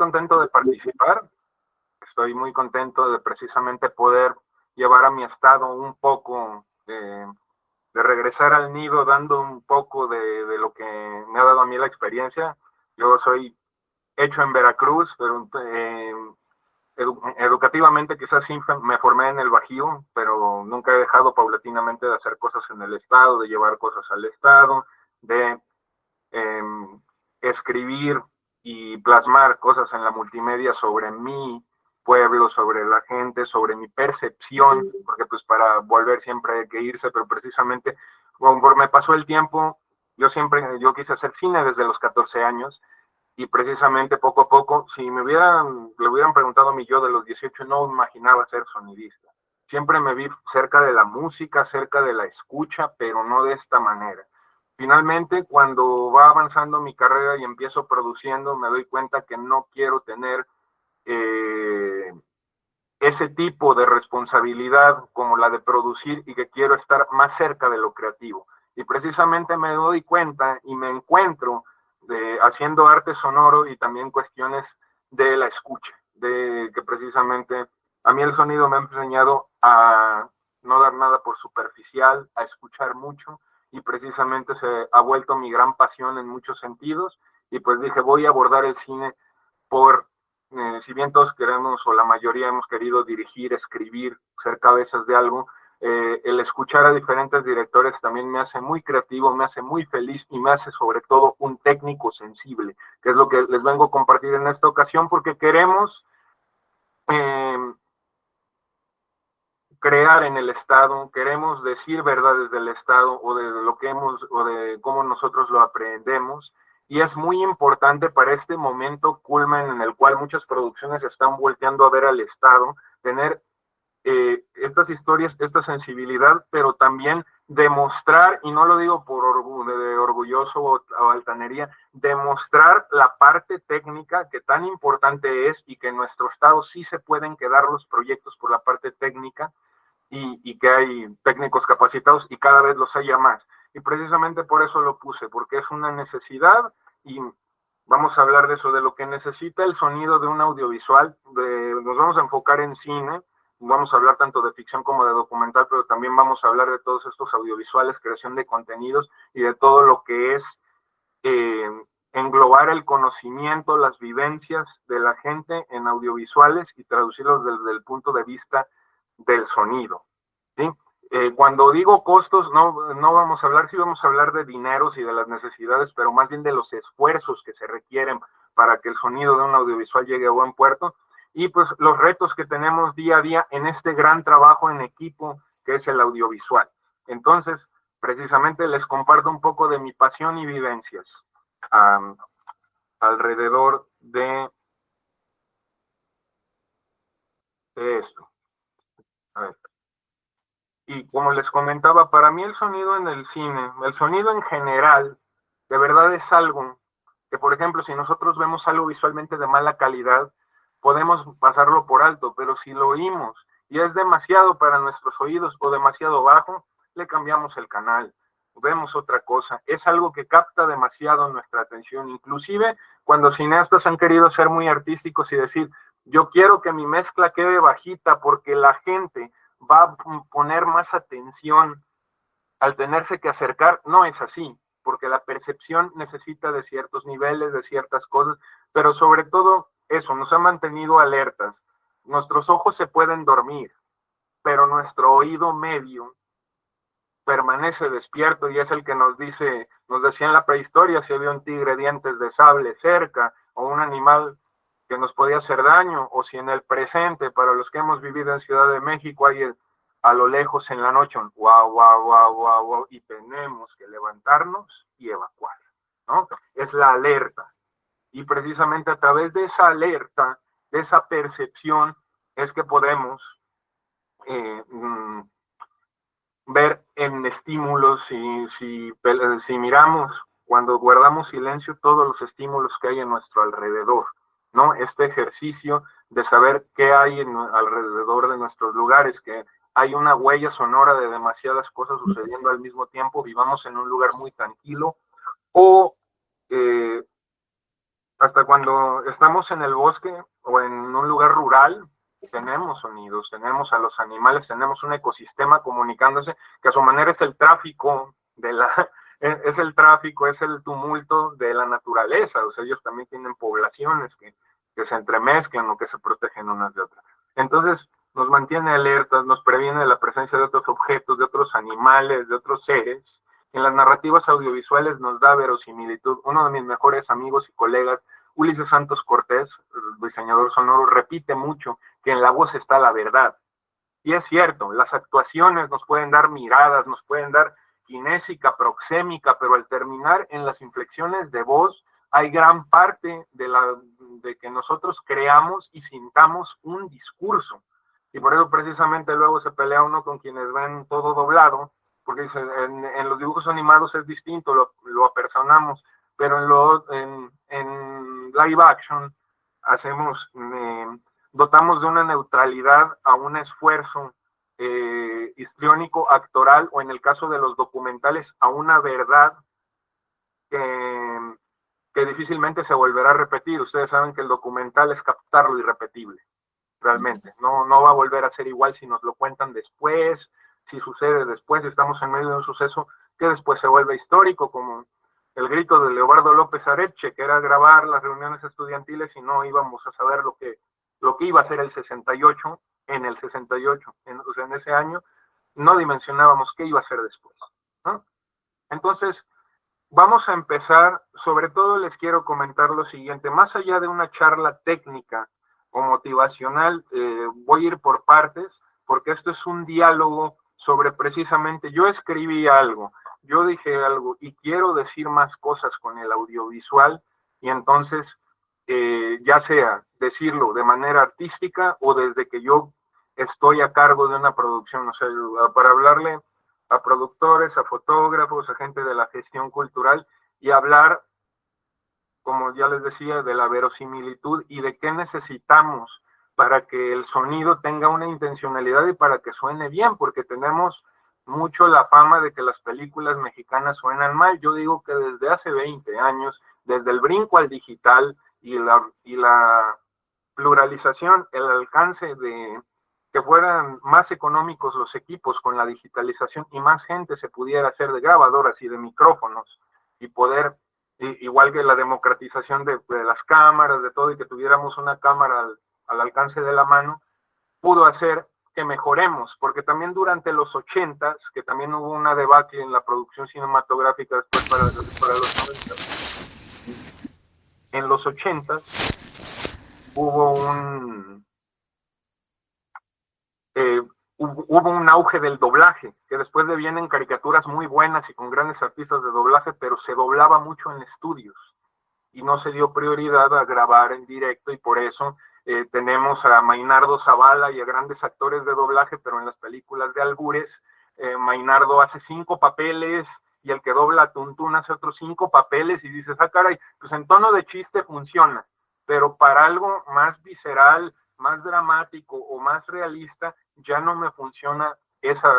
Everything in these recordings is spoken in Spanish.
contento de participar, estoy muy contento de precisamente poder llevar a mi estado un poco de regresar al nido, dando un poco de lo que me ha dado a mí la experiencia. Yo soy hecho en Veracruz, pero educativamente quizás sí me formé en el Bajío, pero nunca he dejado paulatinamente de hacer cosas en el estado, de llevar cosas al estado, de escribir y plasmar cosas en la multimedia sobre mi pueblo, sobre la gente, sobre mi percepción, porque pues para volver siempre hay que irse, pero precisamente conforme pasó el tiempo, yo quise hacer cine desde los 14 años, y precisamente poco a poco, si le hubieran preguntado a mí yo de los 18, no imaginaba ser sonidista. Siempre me vi cerca de la música, cerca de la escucha, pero no de esta manera. Finalmente, cuando va avanzando mi carrera y empiezo produciendo, me doy cuenta que no quiero tener ese tipo de responsabilidad como la de producir, y que quiero estar más cerca de lo creativo. Y precisamente me doy cuenta y me encuentro haciendo arte sonoro y también cuestiones de la escucha, de que precisamente a mí el sonido me ha enseñado a no dar nada por superficial, a escuchar mucho, y precisamente se ha vuelto mi gran pasión en muchos sentidos. Y pues dije, voy a abordar el cine por, si bien todos queremos, o la mayoría hemos querido dirigir, escribir, ser cabezas de algo, el escuchar a diferentes directores también me hace muy creativo, me hace muy feliz, y me hace sobre todo un técnico sensible, que es lo que les vengo a compartir en esta ocasión, porque queremos crear en el Estado, queremos decir verdades del Estado, o de lo que o de cómo nosotros lo aprendemos. Y es muy importante para este momento culmen en el cual muchas producciones están volteando a ver al Estado, tener estas historias, esta sensibilidad, pero también demostrar, y no lo digo por orgulloso o altanería, demostrar la parte técnica que tan importante es, y que en nuestro estado sí se pueden quedar los proyectos por la parte técnica, y que hay técnicos capacitados y cada vez los haya más. Y precisamente por eso lo puse, porque es una necesidad. Y vamos a hablar de eso, de lo que necesita el sonido de un audiovisual. Nos vamos a enfocar en cine, vamos a hablar tanto de ficción como de documental, pero también vamos a hablar de todos estos audiovisuales, creación de contenidos, y de todo lo que es englobar el conocimiento, las vivencias de la gente en audiovisuales, y traducirlos desde el punto de vista del sonido, ¿sí? Cuando digo costos, no vamos a hablar, sí vamos a hablar de dineros y de las necesidades, pero más bien de los esfuerzos que se requieren para que el sonido de un audiovisual llegue a buen puerto, y pues los retos que tenemos día a día en este gran trabajo en equipo que es el audiovisual. Entonces, precisamente les comparto un poco de mi pasión y vivencias alrededor de esto. A ver. Y como les comentaba, para mí el sonido en el cine, el sonido en general, de verdad es algo que, por ejemplo, si nosotros vemos algo visualmente de mala calidad, podemos pasarlo por alto, pero si lo oímos y es demasiado para nuestros oídos o demasiado bajo, le cambiamos el canal, vemos otra cosa. Es algo que capta demasiado nuestra atención, inclusive cuando cineastas han querido ser muy artísticos y decir, yo quiero que mi mezcla quede bajita porque la gente va a poner más atención al tenerse que acercar. No es así, porque la percepción necesita de ciertos niveles, de ciertas cosas, pero sobre todo eso, nos ha mantenido alertas. Nuestros ojos se pueden dormir, pero nuestro oído medio permanece despierto, y es el que nos decía en la prehistoria si había un tigre dientes de sable cerca, o un animal que nos podía hacer daño, o si en el presente, para los que hemos vivido en Ciudad de México, hay a lo lejos en la noche un guau, guau, guau, guau, guau, y tenemos que levantarnos y evacuar, ¿no? Es la alerta. Y precisamente a través de esa alerta, de esa percepción, es que podemos ver en estímulos, si miramos, cuando guardamos silencio, todos los estímulos que hay en nuestro alrededor, ¿no? Este ejercicio de saber qué hay alrededor de nuestros lugares, que hay una huella sonora de demasiadas cosas sucediendo al mismo tiempo, vivamos en un lugar muy tranquilo, o hasta cuando estamos en el bosque o en un lugar rural, tenemos sonidos, tenemos a los animales, tenemos un ecosistema comunicándose, que a su manera es el tráfico de la, es el tráfico, es el tumulto de la naturaleza. O sea, ellos también tienen poblaciones que se entremezclan o que se protegen unas de otras. Entonces, nos mantiene alertas, nos previene de la presencia de otros objetos, de otros animales, de otros seres. En las narrativas audiovisuales nos da verosimilitud. Uno de mis mejores amigos y colegas, Ulises Santos Cortés, diseñador sonoro, repite mucho que en la voz está la verdad. Y es cierto, las actuaciones nos pueden dar miradas, nos pueden dar kinésica, proxémica, pero al terminar en las inflexiones de voz hay gran parte de que nosotros creamos y sintamos un discurso. Y por eso precisamente luego se pelea uno con quienes ven todo doblado, porque dice, en los dibujos animados es distinto, lo apersonamos, pero en live action hacemos, dotamos de una neutralidad a un esfuerzo histriónico, actoral, o en el caso de los documentales, a una verdad que difícilmente se volverá a repetir. Ustedes saben que el documental es captar lo irrepetible, realmente. No va a volver a ser igual si nos lo cuentan después, si sucede después, estamos en medio de un suceso que después se vuelve histórico, como el grito de Leobardo López Areche, que era grabar las reuniones estudiantiles y no íbamos a saber lo que iba a ser el 68, en el 68, o sea, en ese año, no dimensionábamos qué iba a ser después, ¿no? Entonces, vamos a empezar, sobre todo les quiero comentar lo siguiente, más allá de una charla técnica o motivacional, voy a ir por partes, porque esto es un diálogo sobre precisamente, yo escribí algo, yo dije algo y quiero decir más cosas con el audiovisual, y entonces, ya sea decirlo de manera artística o desde que yo estoy a cargo de una producción, o sea, para hablarle a productores, a fotógrafos, a gente de la gestión cultural y hablar, como ya les decía, de la verosimilitud y de qué necesitamos para que el sonido tenga una intencionalidad y para que suene bien, porque tenemos mucho la fama de que las películas mexicanas suenan mal. Yo digo que desde hace 20 años, desde el brinco al digital y la pluralización, el alcance de que fueran más económicos los equipos con la digitalización y más gente se pudiera hacer de grabadoras y de micrófonos y poder, igual que la democratización de las cámaras, de todo, y que tuviéramos una cámara al alcance de la mano, pudo hacer que mejoremos, porque también durante los 80s, que también hubo una debacle en la producción cinematográfica después para los 90, en los 80s hubo hubo un auge del doblaje, que después le vienen caricaturas muy buenas y con grandes artistas de doblaje, pero se doblaba mucho en estudios y no se dio prioridad a grabar en directo, y por eso tenemos a Mainardo Zavala y a grandes actores de doblaje, pero en las películas de albures, Mainardo hace 5 papeles y el que dobla a Tuntún hace otros 5 papeles y dices, ah, caray, pues en tono de chiste funciona, pero para algo más visceral, más dramático o más realista, ya no me funciona esas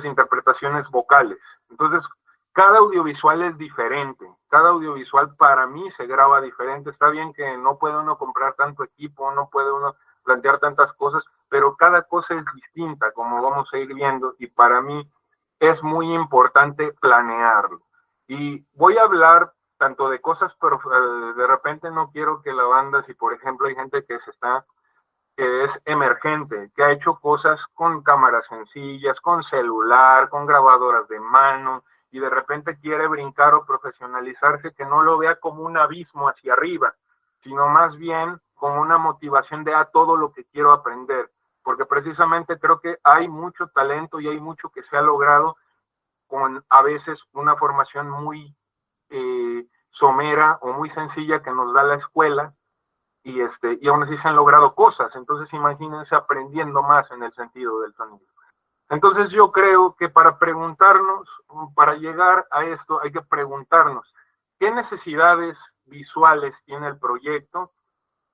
interpretaciones vocales. Entonces, cada audiovisual es diferente, cada audiovisual para mí se graba diferente. Está bien que no puede uno comprar tanto equipo, no puede uno plantear tantas cosas, pero cada cosa es distinta, como vamos a ir viendo, y para mí es muy importante planearlo. Y voy a hablar tanto de cosas, pero de repente no quiero que la banda, si por ejemplo hay gente que es emergente, que ha hecho cosas con cámaras sencillas, con celular, con grabadoras de mano, y de repente quiere brincar o profesionalizarse, que no lo vea como un abismo hacia arriba, sino más bien como una motivación de todo lo que quiero aprender, porque precisamente creo que hay mucho talento y hay mucho que se ha logrado con a veces una formación muy somera o muy sencilla que nos da la escuela, y aún así se han logrado cosas. Entonces imagínense aprendiendo más en el sentido del sonido. Entonces yo creo que para preguntarnos, para llegar a esto, hay que preguntarnos qué necesidades visuales tiene el proyecto.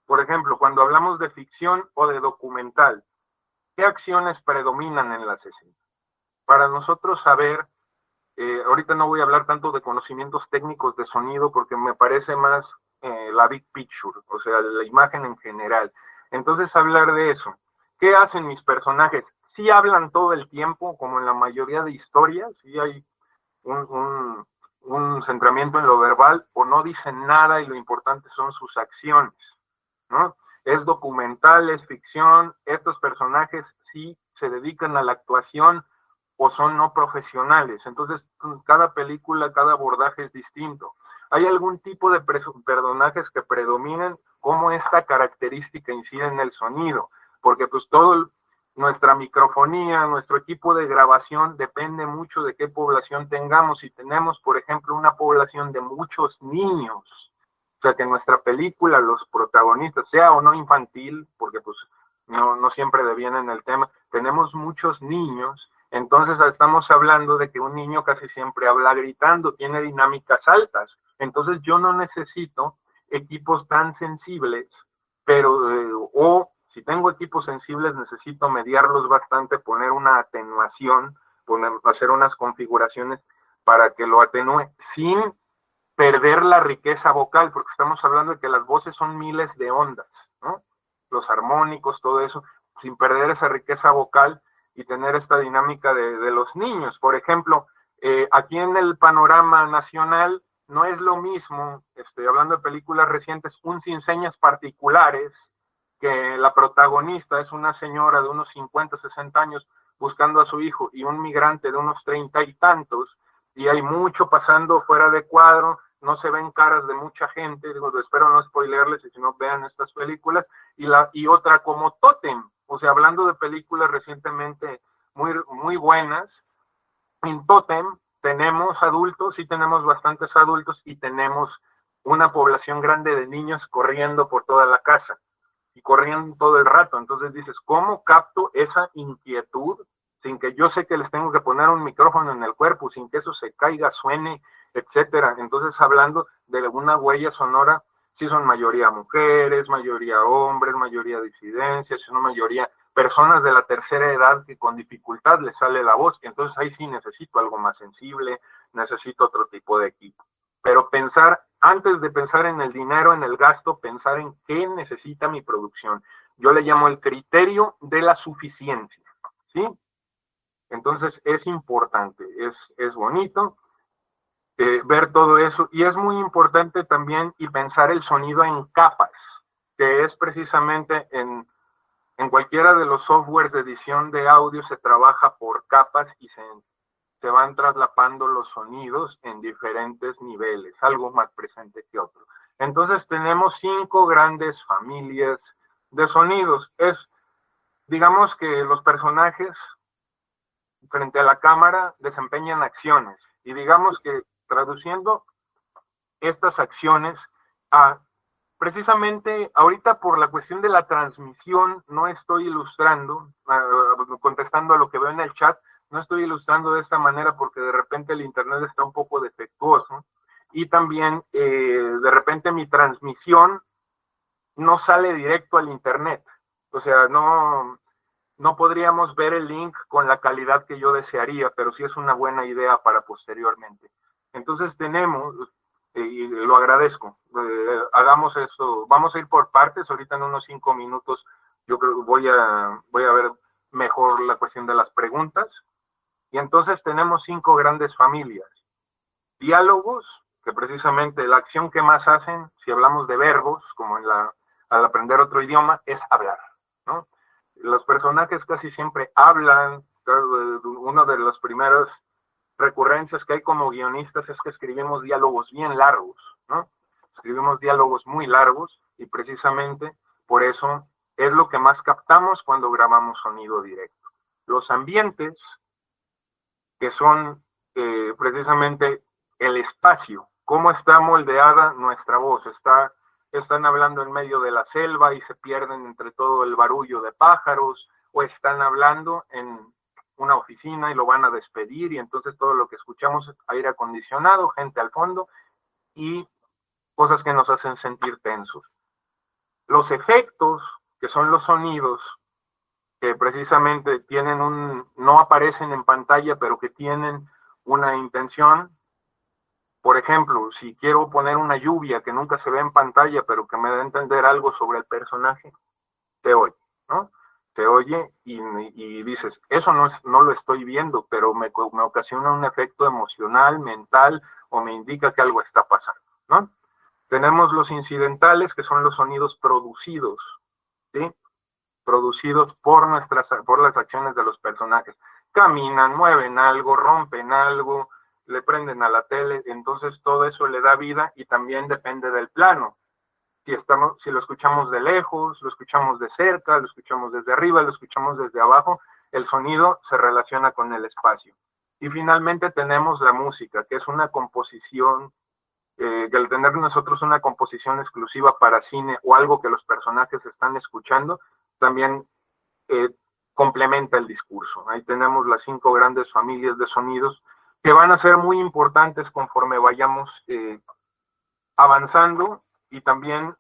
Por ejemplo, cuando hablamos de ficción o de documental, ¿qué acciones predominan en las escenas? Para nosotros saber, ahorita no voy a hablar tanto de conocimientos técnicos de sonido porque me parece más la big picture, o sea, la imagen en general. Entonces, hablar de eso. ¿Qué hacen mis personajes? Sí hablan todo el tiempo, como en la mayoría de historias, sí hay un centramiento en lo verbal, o no dicen nada y lo importante son sus acciones, ¿no? Es documental, es ficción, estos personajes sí se dedican a la actuación o son no profesionales. Entonces, cada película, cada abordaje es distinto. ¿Hay algún tipo de personajes que predominen? ¿Cómo esta característica incide en el sonido? Porque pues nuestra microfonía, nuestro equipo de grabación depende mucho de qué población tengamos. Si tenemos, por ejemplo, una población de muchos niños, o sea, que en nuestra película los protagonistas, sea o no infantil, porque pues no siempre deviene en el tema, tenemos muchos niños, entonces estamos hablando de que un niño casi siempre habla gritando, tiene dinámicas altas. Entonces yo no necesito equipos tan sensibles, pero o si tengo equipos sensibles necesito mediarlos bastante, poner una atenuación, hacer unas configuraciones para que lo atenúe sin perder la riqueza vocal, porque estamos hablando de que las voces son miles de ondas, ¿no? Los armónicos, todo eso, sin perder esa riqueza vocal y tener esta dinámica de los niños. Por ejemplo, aquí en el panorama nacional no es lo mismo, hablando de películas recientes, un Sin Señas Particulares, que la protagonista es una señora de unos 50, 60 años buscando a su hijo, y un migrante de unos 30 y tantos, y hay mucho pasando fuera de cuadro, no se ven caras de mucha gente, digo, espero no spoilerles y si no vean estas películas, y otra como Totem, o sea, hablando de películas recientemente muy buenas, en Totem tenemos adultos, sí tenemos bastantes adultos, y tenemos una población grande de niños corriendo por toda la casa, y corriendo todo el rato. Entonces dices, ¿cómo capto esa inquietud sin que yo sé que les tengo que poner un micrófono en el cuerpo, sin que eso se caiga, suene, etcétera? Entonces, hablando de alguna huella sonora, sí son mayoría mujeres, mayoría hombres, mayoría disidencias, son mayoría personas de la tercera edad que con dificultad les sale la voz. Entonces ahí sí necesito algo más sensible, necesito otro tipo de equipo. Pero antes de pensar en el dinero, en el gasto, pensar en qué necesita mi producción. Yo le llamo el criterio de la suficiencia, ¿sí? Entonces es importante, es bonito ver todo eso, y es muy importante también y pensar el sonido en capas, que es precisamente en cualquiera de los softwares de edición de audio se trabaja por capas y se van traslapando los sonidos en diferentes niveles, algo más presente que otro. Entonces tenemos 5 grandes familias de sonidos. Digamos que los personajes frente a la cámara desempeñan acciones, y digamos que traduciendo estas acciones a precisamente ahorita, por la cuestión de la transmisión, no estoy ilustrando, contestando a lo que veo en el chat, no estoy ilustrando de esta manera porque de repente el internet está un poco defectuoso, y también de repente mi transmisión no sale directo al internet, o sea, no podríamos ver el link con la calidad que yo desearía, pero sí es una buena idea para posteriormente. Entonces tenemos, y lo agradezco, hagamos eso, vamos a ir por partes, ahorita en unos 5 minutos yo creo que voy a ver mejor la cuestión de las preguntas, y entonces tenemos 5 grandes familias. Diálogos, que precisamente la acción que más hacen, si hablamos de verbos, como al aprender otro idioma, es hablar, ¿no? Los personajes casi siempre hablan. Una de las primeras recurrencias que hay como guionistas es que escribimos diálogos bien largos, ¿no? Escribimos diálogos muy largos, y precisamente por eso es lo que más captamos cuando grabamos sonido directo. Los ambientes, que son precisamente el espacio, cómo está moldeada nuestra voz. Están hablando en medio de la selva y se pierden entre todo el barullo de pájaros, o están hablando en una oficina y lo van a despedir, y entonces todo lo que escuchamos es aire acondicionado, gente al fondo y cosas que nos hacen sentir tensos. Los efectos, que son los sonidos, que precisamente no aparecen en pantalla, pero que tienen una intención. Por ejemplo, si quiero poner una lluvia que nunca se ve en pantalla, pero que me da a entender algo sobre el personaje, te oye, ¿no? Te oye y dices, eso no lo estoy viendo, pero me ocasiona un efecto emocional, mental, o me indica que algo está pasando, ¿no? Tenemos los incidentales, que son los sonidos producidos, ¿sí? Producidos por las acciones de los personajes. Caminan, mueven algo, rompen algo, le prenden a la tele, entonces todo eso le da vida y también depende del plano. Si lo escuchamos de lejos, lo escuchamos de cerca, lo escuchamos desde arriba, lo escuchamos desde abajo, el sonido se relaciona con el espacio. Y finalmente tenemos la música, que es una composición, que al tener nosotros una composición exclusiva para cine o algo que los personajes están escuchando, también complementa el discurso. Ahí tenemos las 5 grandes familias de sonidos que van a ser muy importantes conforme vayamos avanzando y también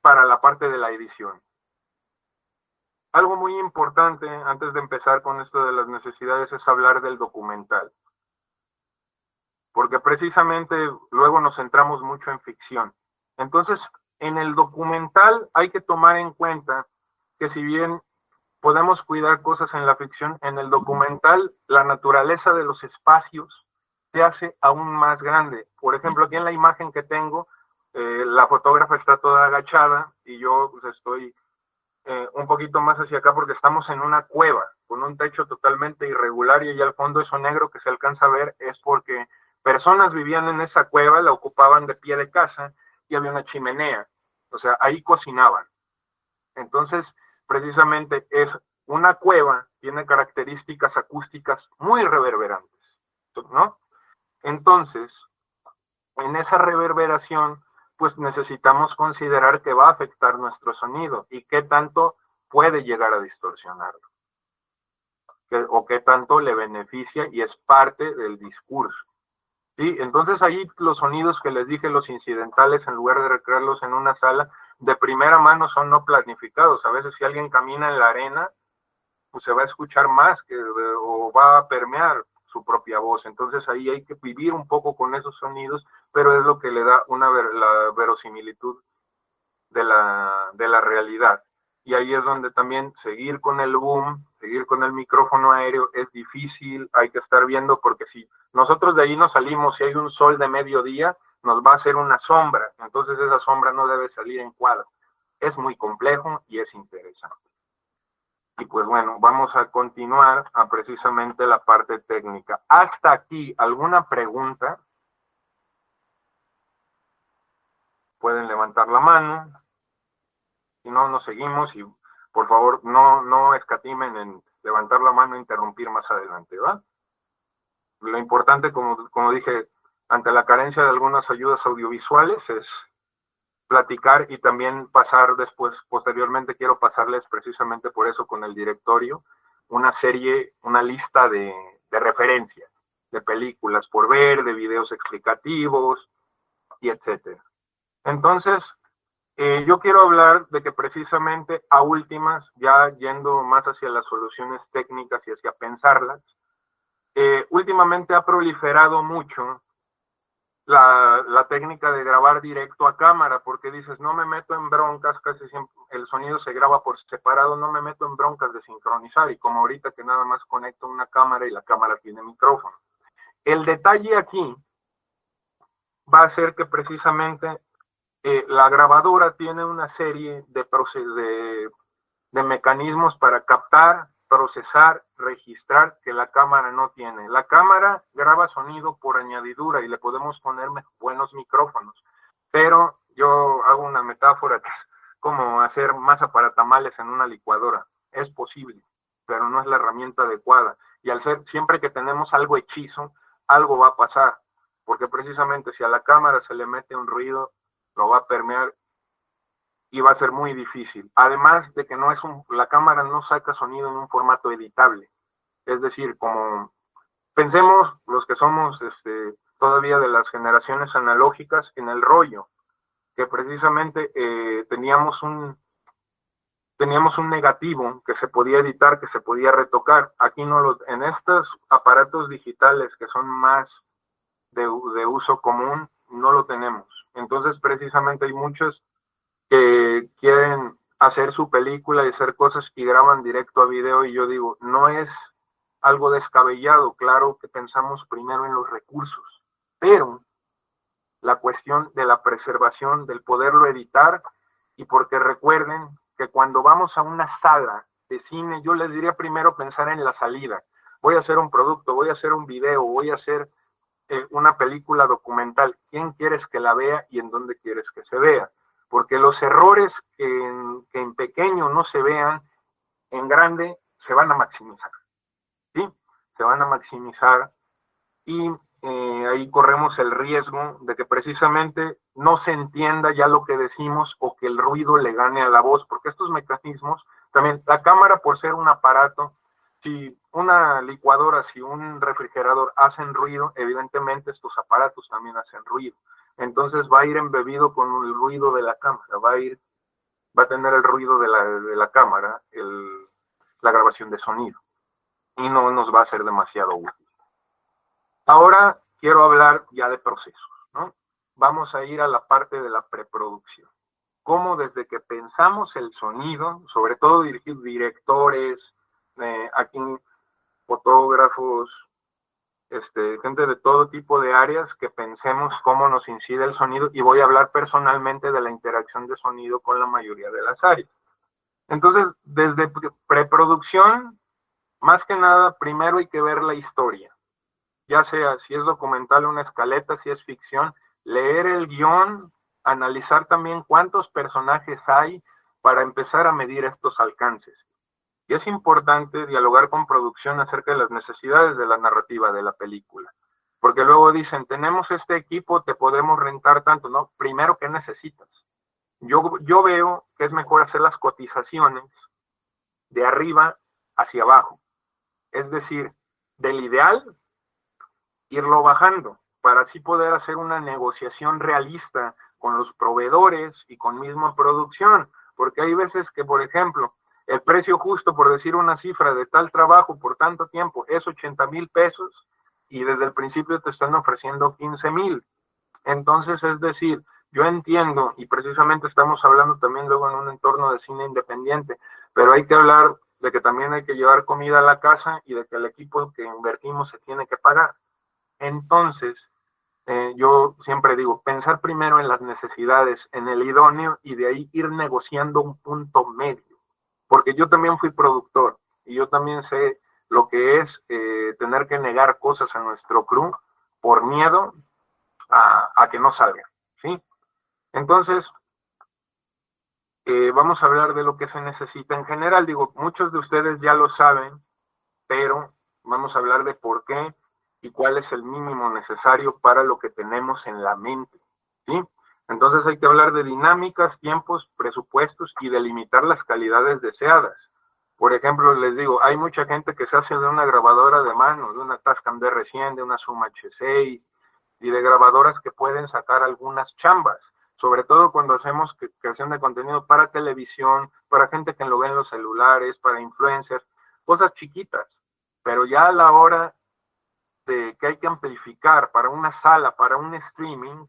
para la parte de la edición. Algo muy importante antes de empezar con esto de las necesidades es hablar del documental, porque precisamente luego nos centramos mucho en ficción. Entonces, en el documental hay que tomar en cuenta que si bien podemos cuidar cosas en la ficción, en el documental la naturaleza de los espacios se hace aún más grande. Por ejemplo, aquí en la imagen que tengo, la fotógrafa está toda agachada y yo pues, estoy un poquito más hacia acá porque estamos en una cueva con un techo totalmente irregular y allá al fondo eso negro que se alcanza a ver es porque personas vivían en esa cueva, la ocupaban de pie de casa y había una chimenea, o sea, ahí cocinaban. Entonces, precisamente es una cueva, tiene características acústicas muy reverberantes, ¿no? Entonces, en esa reverberación, pues necesitamos considerar que va a afectar nuestro sonido y qué tanto puede llegar a distorsionarlo, o qué tanto le beneficia y es parte del discurso. ¿Sí? Entonces ahí los sonidos que les dije, los incidentales, en lugar de recrearlos en una sala, de primera mano son no planificados. A veces si alguien camina en la arena, pues se va a escuchar más o va a permear su propia voz. Entonces ahí hay que vivir un poco con esos sonidos, pero es lo que le da la verosimilitud de la realidad. Y ahí es donde también seguir con el boom, seguir con el micrófono aéreo es difícil, hay que estar viendo porque si nosotros de ahí nos salimos, si hay un sol de mediodía, nos va a hacer una sombra, entonces esa sombra no debe salir en cuadro. Es muy complejo y es interesante. Y pues bueno, vamos a continuar a precisamente la parte técnica. Hasta aquí, ¿alguna pregunta? Pueden levantar la mano. Si no, nos seguimos y por favor no escatimen en levantar la mano e interrumpir más adelante, ¿va? Lo importante, como dije, ante la carencia de algunas ayudas audiovisuales es platicar y también pasar después, posteriormente quiero pasarles precisamente por eso con el directorio, una lista de referencias, de películas por ver, de videos explicativos y etcétera. Entonces, yo quiero hablar de que precisamente a últimas, ya yendo más hacia las soluciones técnicas y hacia pensarlas, últimamente ha proliferado mucho la técnica de grabar directo a cámara, porque dices, no me meto en broncas, casi siempre el sonido se graba por separado, no me meto en broncas de sincronizar, y como ahorita que nada más conecto una cámara y la cámara tiene micrófono. El detalle aquí va a ser que precisamente la grabadora tiene una serie de mecanismos para captar, procesar, registrar que la cámara no tiene. La cámara graba sonido por añadidura y le podemos poner buenos micrófonos, pero yo hago una metáfora que es como hacer masa para tamales en una licuadora. Es posible, pero no es la herramienta adecuada. Y al ser, siempre que tenemos algo hechizo, algo va a pasar, porque precisamente si a la cámara se le mete un ruido, lo va a permear y va a ser muy difícil. Además de que la cámara no saca sonido en un formato editable. Es decir, como pensemos los que somos todavía de las generaciones analógicas en el rollo, que precisamente teníamos un negativo que se podía editar, que se podía retocar. Aquí no en estos aparatos digitales que son más de uso común, no lo tenemos. Entonces, precisamente hay muchos que quieren hacer su película y hacer cosas y graban directo a video, y yo digo, no es algo descabellado, claro que pensamos primero en los recursos, pero la cuestión de la preservación, del poderlo editar, y porque recuerden que cuando vamos a una sala de cine, yo les diría primero pensar en la salida. Voy a hacer un producto, voy a hacer un video, voy a hacer una película documental. ¿Quién quieres que la vea y en dónde quieres que se vea? Porque los errores que en pequeño no se vean, en grande se van a maximizar, ¿sí? Se van a maximizar, y ahí corremos el riesgo de que precisamente no se entienda ya lo que decimos, o que el ruido le gane a la voz, porque estos mecanismos, también la cámara, por ser un aparato, si una licuadora, si un refrigerador hacen ruido, evidentemente estos aparatos también hacen ruido. Entonces va a ir embebido con el ruido de la cámara, va a tener el ruido de la cámara, la grabación de sonido, y no nos va a ser demasiado útil. Ahora quiero hablar ya de procesos, ¿no? Vamos a ir a la parte de la preproducción. Cómo desde que pensamos el sonido, sobre todo directores, aquí fotógrafos, gente de todo tipo de áreas, que pensemos cómo nos incide el sonido, y voy a hablar personalmente de la interacción de sonido con la mayoría de las áreas. Entonces, desde preproducción, más que nada, primero hay que ver la historia, ya sea si es documental, una escaleta, si es ficción, leer el guión, analizar también cuántos personajes hay para empezar a medir estos alcances. Y es importante dialogar con producción acerca de las necesidades de la narrativa de la película. Porque luego dicen, tenemos este equipo, te podemos rentar tanto, ¿no? Primero, ¿qué necesitas? Yo veo que es mejor hacer las cotizaciones de arriba hacia abajo. Es decir, del ideal, irlo bajando, para así poder hacer una negociación realista con los proveedores y con misma producción. Porque hay veces que, por ejemplo, el precio justo, por decir una cifra, de tal trabajo por tanto tiempo es 80,000 pesos, y desde el principio te están ofreciendo 15,000. Entonces, es decir, yo entiendo, y precisamente estamos hablando también luego en un entorno de cine independiente, pero hay que hablar de que también hay que llevar comida a la casa, y de que el equipo que invertimos se tiene que pagar. Entonces, yo siempre digo, pensar primero en las necesidades, en el idóneo, y de ahí ir negociando un punto medio. Porque yo también fui productor, y yo también sé lo que es tener que negar cosas a nuestro crew por miedo a que no salga, ¿sí? Entonces, vamos a hablar de lo que se necesita en general. Digo, muchos de ustedes ya lo saben, pero vamos a hablar de por qué y cuál es el mínimo necesario para lo que tenemos en la mente, ¿sí? Entonces hay que hablar de dinámicas, tiempos, presupuestos, y delimitar las calidades deseadas. Por ejemplo, les digo, hay mucha gente que se hace de una grabadora de mano, de una Tascam DR100, de una Zoom H6, y de grabadoras que pueden sacar algunas chambas, sobre todo cuando hacemos creación de contenido para televisión, para gente que lo ve en los celulares, para influencers, cosas chiquitas. Pero ya a la hora de que hay que amplificar para una sala, para un streaming,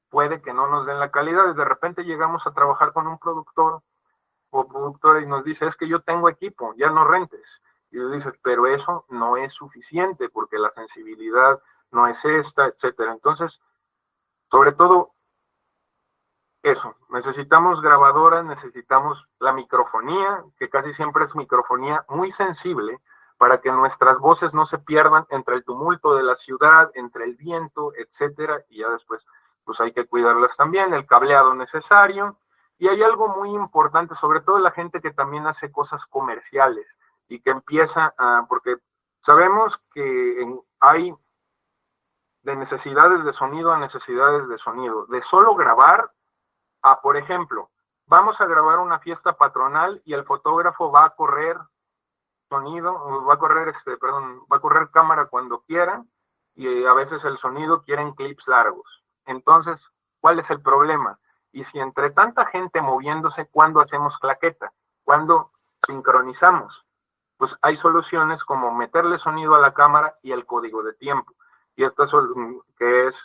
puede que no nos den la calidad. Y de repente llegamos a trabajar con un productor o productora y nos dice, es que yo tengo equipo, ya no rentes. Y le dices, pero eso no es suficiente, porque la sensibilidad no es esta, etcétera. Entonces, sobre todo eso, necesitamos grabadoras, necesitamos la microfonía, que casi siempre es microfonía muy sensible, para que nuestras voces no se pierdan entre el tumulto de la ciudad, entre el viento, etcétera, y ya después pues hay que cuidarlas también, el cableado necesario. Y hay algo muy importante, sobre todo la gente que también hace cosas comerciales y que empieza a, porque sabemos que hay de necesidades de sonido a necesidades de sonido, de solo grabar a, por ejemplo, vamos a grabar una fiesta patronal y el fotógrafo va a correr sonido, va a correr, va a correr cámara cuando quiera, y a veces el sonido quieren clips largos. Entonces, ¿cuál es el problema? Y si entre tanta gente moviéndose, ¿cuándo hacemos claqueta? ¿Cuándo sincronizamos? Pues hay soluciones como meterle sonido a la cámara y el código de tiempo. Y esto es que es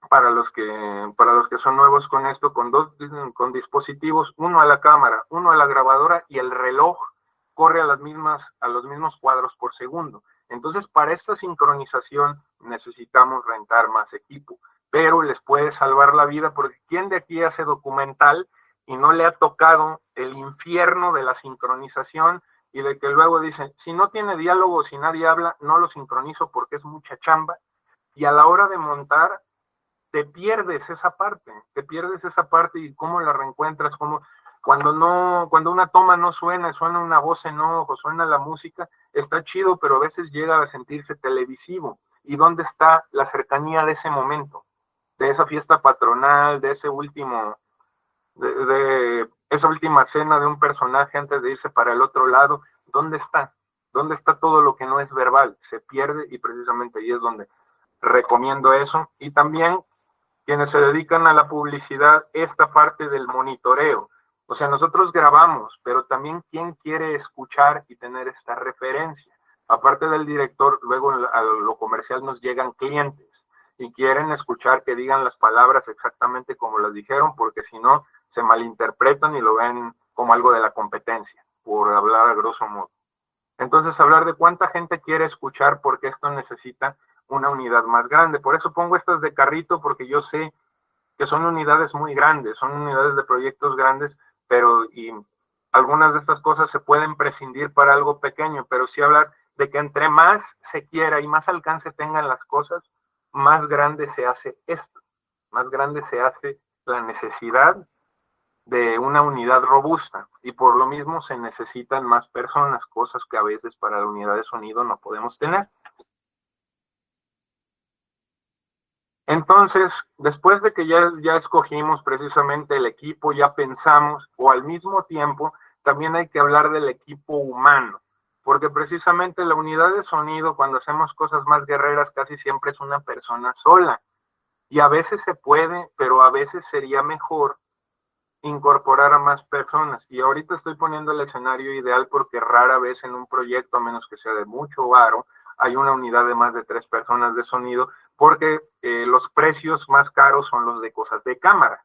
para los que son nuevos con esto, con dispositivos, uno a la cámara, uno a la grabadora, y el reloj corre a los mismos cuadros por segundo. Entonces, para esta sincronización necesitamos rentar más equipo, pero les puede salvar la vida, porque ¿quién de aquí hace documental y no le ha tocado el infierno de la sincronización y de que luego dicen, si no tiene diálogo, si nadie habla, no lo sincronizo porque es mucha chamba? Y a la hora de montar, te pierdes esa parte y cómo la reencuentras, cuando una toma no suena una voz en off, suena la música, está chido, pero a veces llega a sentirse televisivo. ¿Y dónde está la cercanía de ese momento? De esa fiesta patronal, de ese último, de esa última cena de un personaje antes de irse para el otro lado. ¿Dónde está? ¿Dónde está todo lo que no es verbal? Se pierde, y precisamente ahí es donde recomiendo eso. Y también quienes se dedican a la publicidad, esta parte del monitoreo. O sea, nosotros grabamos, pero también quién quiere escuchar y tener esta referencia. Aparte del director, luego a lo comercial nos llegan clientes y quieren escuchar que digan las palabras exactamente como las dijeron, porque si no, se malinterpretan y lo ven como algo de la competencia, por hablar a grosso modo. Entonces, hablar de cuánta gente quiere escuchar, porque esto necesita una unidad más grande. Por eso pongo estas de carrito, porque yo sé que son unidades muy grandes, son unidades de proyectos grandes, pero y algunas de estas cosas se pueden prescindir para algo pequeño, pero sí hablar de que entre más se quiera y más alcance tengan las cosas, más grande se hace esto, más grande se hace la necesidad de una unidad robusta, y por lo mismo se necesitan más personas, cosas que a veces para la unidad de sonido no podemos tener. Entonces, después de que ya escogimos precisamente el equipo, ya pensamos, o al mismo tiempo, también hay que hablar del equipo humano, porque precisamente la unidad de sonido, cuando hacemos cosas más guerreras, casi siempre es una persona sola, y a veces se puede, pero a veces sería mejor incorporar a más personas. Y ahorita estoy poniendo el escenario ideal, porque rara vez en un proyecto, a menos que sea de mucho varo, hay una unidad de más de 3 personas de sonido, porque los precios más caros son los de cosas de cámara,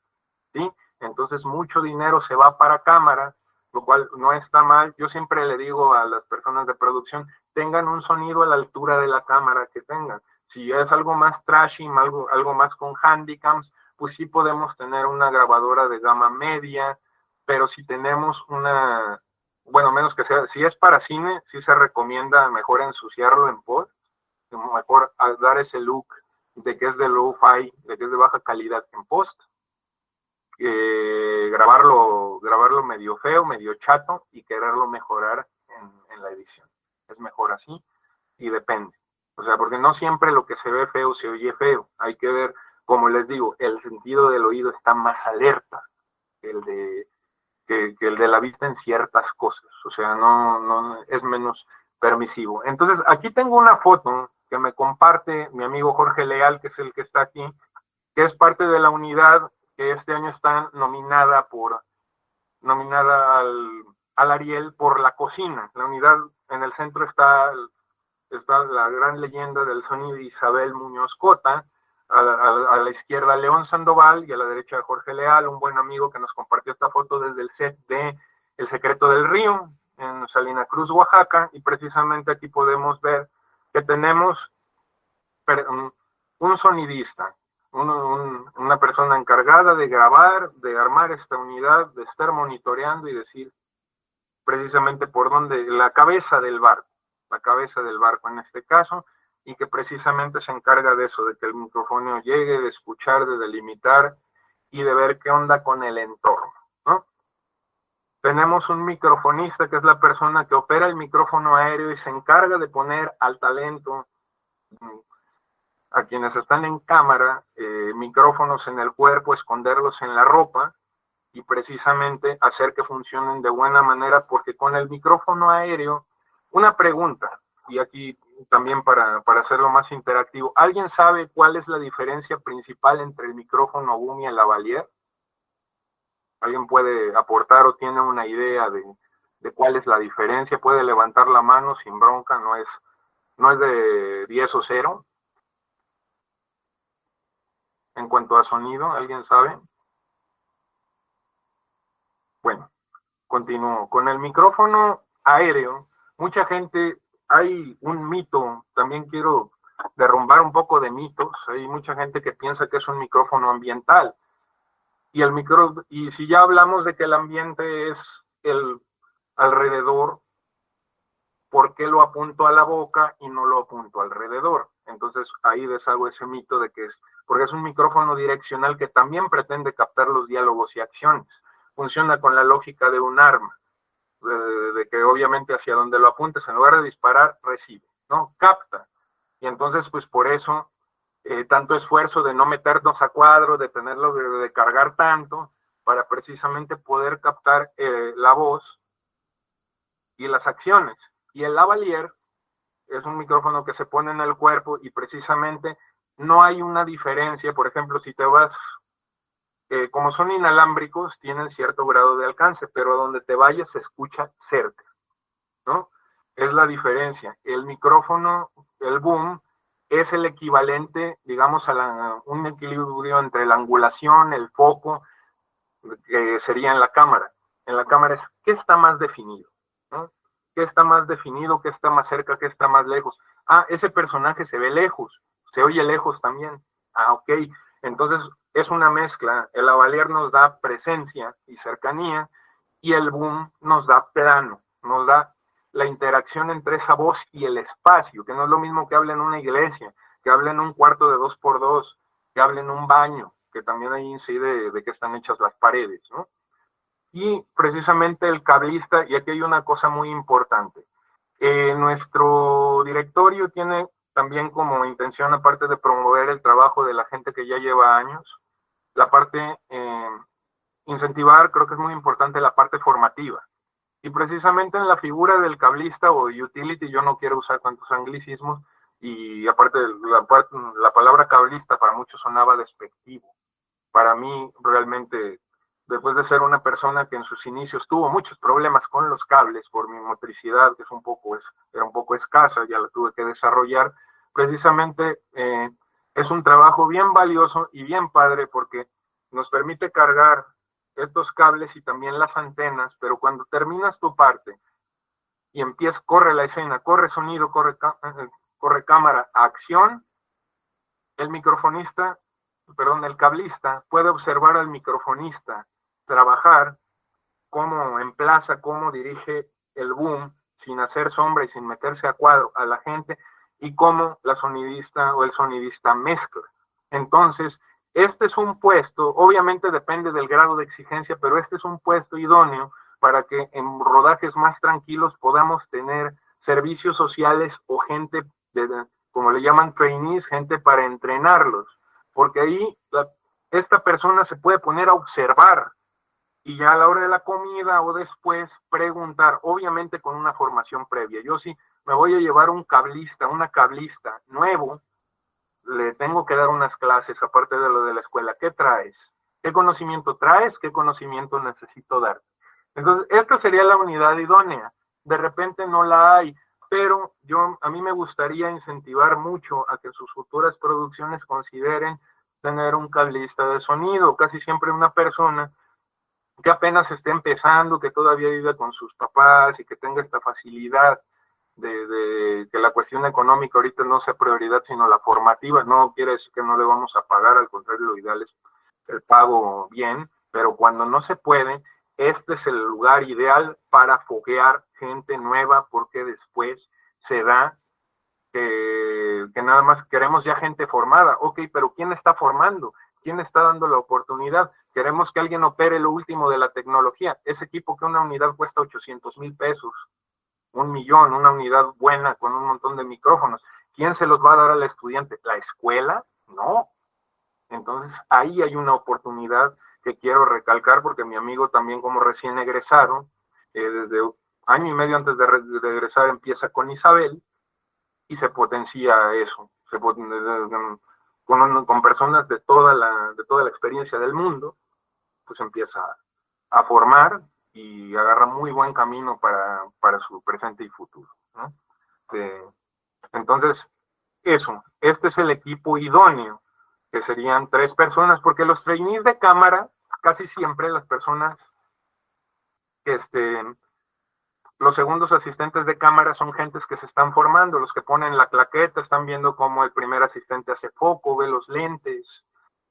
¿sí? Entonces mucho dinero se va para cámara, lo cual no está mal. Yo siempre le digo a las personas de producción, tengan un sonido a la altura de la cámara que tengan. Si es algo más trashy, algo más con handicaps, pues sí podemos tener una grabadora de gama media, pero si tenemos bueno, menos que sea, si es para cine, sí se recomienda mejor ensuciarlo en post, mejor dar ese look de que es de low-fi, de que es de baja calidad en post, grabarlo medio feo, medio chato, y quererlo mejorar en la edición. Es mejor así, y depende. O sea, porque no siempre lo que se ve feo se oye feo. Hay que ver, como les digo, el sentido del oído está más alerta que el de la vista en ciertas cosas. O sea, no es menos permisivo. Entonces, aquí tengo una foto que me comparte mi amigo Jorge Leal, que es el que está aquí, que es parte de la unidad que este año está nominada al Ariel por la cocina. La unidad, en el centro está la gran leyenda del sonido, Isabel Muñoz Cota, a la izquierda León Sandoval, y a la derecha Jorge Leal, un buen amigo que nos compartió esta foto desde el set de El Secreto del Río, en Salina Cruz, Oaxaca, y precisamente aquí podemos ver que tenemos un sonidista, una persona encargada de grabar, de armar esta unidad, de estar monitoreando y decir precisamente por dónde, la cabeza del barco en este caso, y que precisamente se encarga de eso, de que el micrófono llegue, de escuchar, de delimitar y de ver qué onda con el entorno, ¿no? Tenemos un microfonista, que es la persona que opera el micrófono aéreo y se encarga de poner al talento, a quienes están en cámara, micrófonos en el cuerpo, esconderlos en la ropa, y precisamente hacer que funcionen de buena manera, porque con el micrófono aéreo, una pregunta, y aquí también para hacerlo más interactivo, ¿alguien sabe cuál es la diferencia principal entre el micrófono boom y el lavalier? ¿Alguien puede aportar o tiene una idea de cuál es la diferencia? Puede levantar la mano sin bronca, no es de 10 o 0. en cuanto a sonido? ¿Alguien sabe? Bueno, continúo. Con el micrófono aéreo, mucha gente, hay un mito, también quiero derrumbar un poco de mitos, hay mucha gente que piensa que es un micrófono ambiental, y si ya hablamos de que el ambiente es el alrededor, ¿por qué lo apunto a la boca y no lo apunto alrededor? Entonces ahí deshago ese mito de que porque es un micrófono direccional que también pretende captar los diálogos y acciones. Funciona con la lógica de un arma, de que obviamente hacia donde lo apuntes, en lugar de disparar, recibe, ¿no? Capta. Y entonces, pues por eso, tanto esfuerzo de no meternos a cuadro, de tenerlo, de cargar tanto, para precisamente poder captar la voz y las acciones. Y el lavalier es un micrófono que se pone en el cuerpo y precisamente no hay una diferencia. Por ejemplo, si te vas, como son inalámbricos, tienen cierto grado de alcance, pero a donde te vayas se escucha cerca, ¿no? Es la diferencia. El micrófono, el boom, es el equivalente, digamos, a un equilibrio entre la angulación, el foco, que sería en la cámara. En la cámara es qué está más definido, ¿no? ¿Qué está más definido? ¿Qué está más cerca? ¿Qué está más lejos? Ah, ese personaje se ve lejos, se oye lejos también. Ah, ok. Entonces es una mezcla. El lavalier nos da presencia y cercanía y el boom nos da plano, nos da la interacción entre esa voz y el espacio, que no es lo mismo que hable en una iglesia, que hable en un cuarto de 2x2, que hable en un baño, que también ahí incide de qué están hechas las paredes, ¿no? Y precisamente el cablista, y aquí hay una cosa muy importante, nuestro directorio tiene también como intención, aparte de promover el trabajo de la gente que ya lleva años, la parte, incentivar, creo que es muy importante la parte formativa. Y precisamente en la figura del cablista o utility, yo no quiero usar tantos anglicismos, y aparte la palabra cablista para muchos sonaba despectivo. Para mí realmente, después de ser una persona que en sus inicios tuvo muchos problemas con los cables por mi motricidad, que era un poco escasa, ya la tuve que desarrollar, precisamente es un trabajo bien valioso y bien padre porque nos permite cargar estos cables y también las antenas, pero cuando terminas tu parte y empieza, corre la escena, corre sonido, corre cámara, acción, el microfonista, perdón, el cablista puede observar al microfonista trabajar, cómo emplaza, cómo dirige el boom sin hacer sombra y sin meterse a cuadro a la gente y cómo la sonidista o el sonidista mezcla. Entonces, este es un puesto, obviamente depende del grado de exigencia, pero este es un puesto idóneo para que en rodajes más tranquilos podamos tener servicios sociales o gente, como le llaman trainees, gente para entrenarlos, porque ahí esta persona se puede poner a observar y ya a la hora de la comida o después preguntar, obviamente con una formación previa. Yo sí me voy a llevar un cablista, una cablista nuevo, le tengo que dar unas clases aparte de lo de la escuela. ¿Qué traes? ¿Qué conocimiento traes? ¿Qué conocimiento necesito dar? Entonces, esta sería la unidad idónea. De repente no la hay, pero a mí me gustaría incentivar mucho a que sus futuras producciones consideren tener un cablista de sonido, casi siempre una persona que apenas esté empezando, que todavía vive con sus papás y que tenga esta facilidad de que la cuestión económica ahorita no sea prioridad, sino la formativa. No quiere decir que no le vamos a pagar, al contrario, lo ideal es el pago bien, pero cuando no se puede, este es el lugar ideal para foguear gente nueva, porque después se da que nada más queremos ya gente formada. Ok, pero ¿quién está formando? ¿Quién está dando la oportunidad? Queremos que alguien opere lo último de la tecnología. Ese equipo que una unidad cuesta 800,000 pesos, 1,000,000, una unidad buena con un montón de micrófonos. ¿Quién se los va a dar al estudiante? ¿La escuela? No. Entonces ahí hay una oportunidad que quiero recalcar porque mi amigo también como recién egresado, desde año y medio antes de egresar empieza con Isabel y se potencia eso. Con personas de toda la experiencia del mundo, pues empieza a formar y agarra muy buen camino para su presente y futuro, ¿no? Entonces, este es el equipo idóneo que serían 3 personas, porque los trainees de cámara, casi siempre las personas, los segundos asistentes de cámara son gentes que se están formando, los que ponen la claqueta, están viendo cómo el primer asistente hace foco, ve los lentes,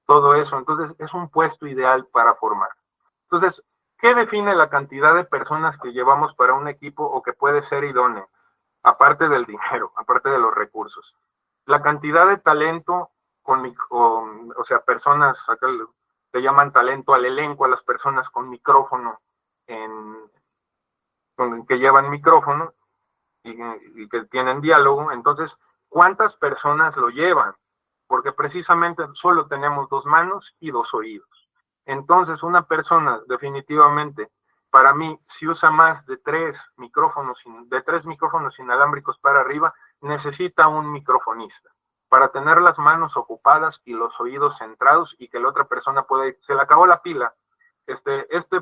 todo eso. Entonces, es un puesto ideal para formar. Entonces, ¿qué define la cantidad de personas que llevamos para un equipo o que puede ser idóneo? Aparte del dinero, aparte de los recursos. La cantidad de talento, o sea, personas, acá le llaman talento al elenco, a las personas con micrófono, que llevan micrófono y que tienen diálogo. Entonces, ¿cuántas personas lo llevan? Porque precisamente solo tenemos 2 manos y 2 oídos. Entonces, una persona definitivamente, para mí, si usa más de 3 micrófonos inalámbricos para arriba, necesita un microfonista para tener las manos ocupadas y los oídos centrados y que la otra persona pueda ir. Se le acabó la pila,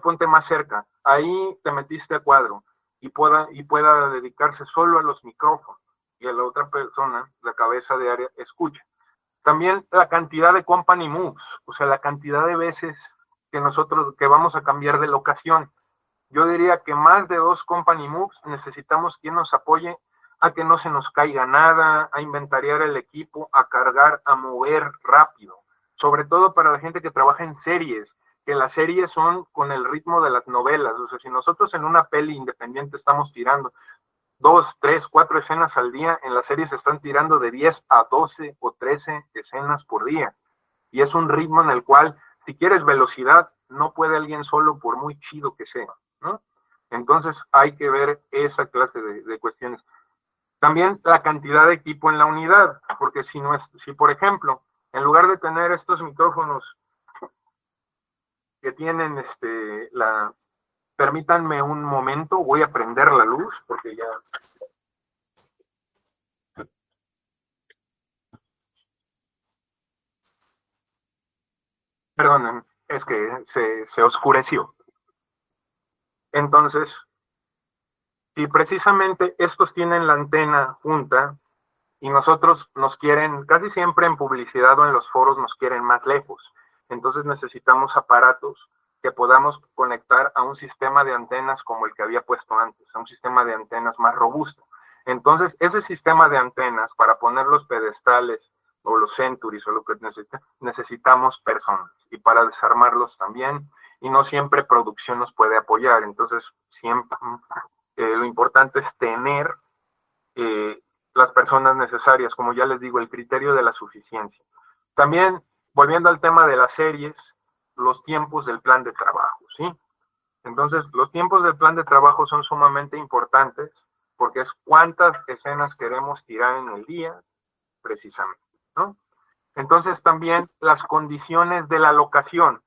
ponte más cerca, ahí te metiste a cuadro y pueda dedicarse solo a los micrófonos y a la otra persona, la cabeza de área, escucha. También la cantidad de company moves, o sea, la cantidad de veces que vamos a cambiar de locación. Yo diría que más de 2 company moves necesitamos quien nos apoye a que no se nos caiga nada, a inventariar el equipo, a cargar, a mover rápido. Sobre todo para la gente que trabaja en series, que las series son con el ritmo de las novelas. O sea, si nosotros en una peli independiente estamos tirando 2, 3, 4 escenas al día, en las series se están tirando de 10 a 12 o 13 escenas por día. Y es un ritmo en el cual, si quieres velocidad, no puede alguien solo por muy chido que sea, ¿no? Entonces hay que ver esa clase de cuestiones. También la cantidad de equipo en la unidad, porque si por ejemplo, en lugar de tener estos micrófonos que tienen permítanme un momento, voy a prender la luz porque ya. Perdonen, es que se oscureció. Entonces, si precisamente estos tienen la antena junta y nosotros nos quieren, casi siempre en publicidad o en los foros nos quieren más lejos, entonces necesitamos aparatos que podamos conectar a un sistema de antenas como el que había puesto antes, a un sistema de antenas más robusto. Entonces, ese sistema de antenas, para poner los pedestales o los centuries o lo que necesitamos personas, y para desarmarlos también, y no siempre producción nos puede apoyar. Entonces, siempre lo importante es tener las personas necesarias, como ya les digo, el criterio de la suficiencia. También, volviendo al tema de las series, los tiempos del plan de trabajo, ¿sí? Entonces, los tiempos del plan de trabajo son sumamente importantes porque es cuántas escenas queremos tirar en el día, precisamente, ¿no? Entonces, también las condiciones de la locación.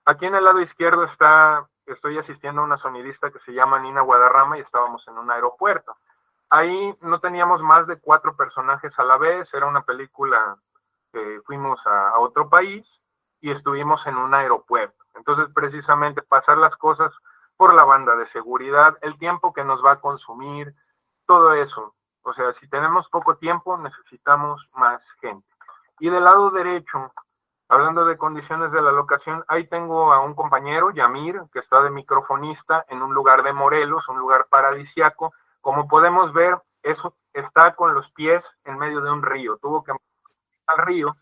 Aquí en el lado izquierdo estoy asistiendo a una sonidista que se llama Nina Guadarrama y estábamos en un aeropuerto. Ahí no teníamos más de 4 personajes a la vez, era una película que fuimos a otro país y estuvimos en un aeropuerto. Entonces, precisamente pasar las cosas por la banda de seguridad, el tiempo que nos va a consumir, todo eso. O sea, si tenemos poco tiempo, necesitamos más gente. Y del lado derecho, hablando de condiciones de la locación, ahí tengo a un compañero, Yamir, que está de microfonista en un lugar de Morelos, un lugar paradisiaco. Como podemos ver, eso está con los pies en medio de un río. Tuvo que ir al río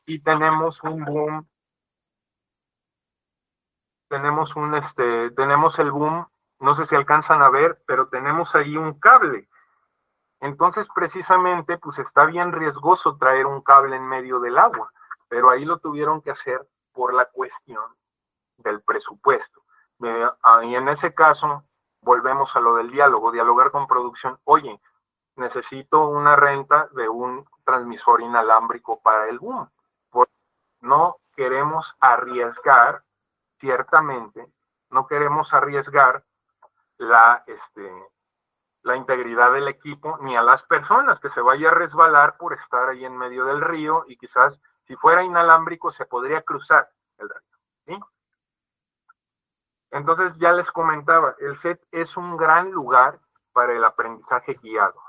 y tenemos un boom, tenemos el boom, no sé si alcanzan a ver, pero tenemos ahí un cable. Entonces, precisamente, pues está bien riesgoso traer un cable en medio del agua, pero ahí lo tuvieron que hacer por la cuestión del presupuesto. Y en ese caso, volvemos a lo del diálogo, dialogar con producción. Oye, necesito una renta de un transmisor inalámbrico para el boom. No queremos arriesgar, ciertamente, no queremos arriesgar la integridad del equipo ni a las personas que se vaya a resbalar por estar ahí en medio del río y quizás si fuera inalámbrico se podría cruzar el río, ¿sí? Entonces ya les comentaba, el set es un gran lugar para el aprendizaje guiado,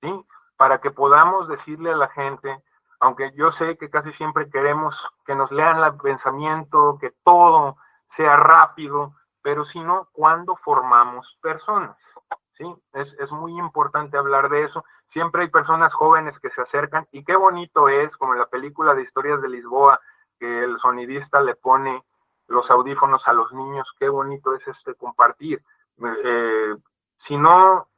¿sí? Para que podamos decirle a la gente, aunque yo sé que casi siempre queremos que nos lean el pensamiento, que todo sea rápido, pero si no, ¿cuándo formamos personas? ¿Sí? Es muy importante hablar de eso. Siempre hay personas jóvenes que se acercan y qué bonito es, como en la película de Historias de Lisboa, que el sonidista le pone los audífonos a los niños, qué bonito es compartir. Si no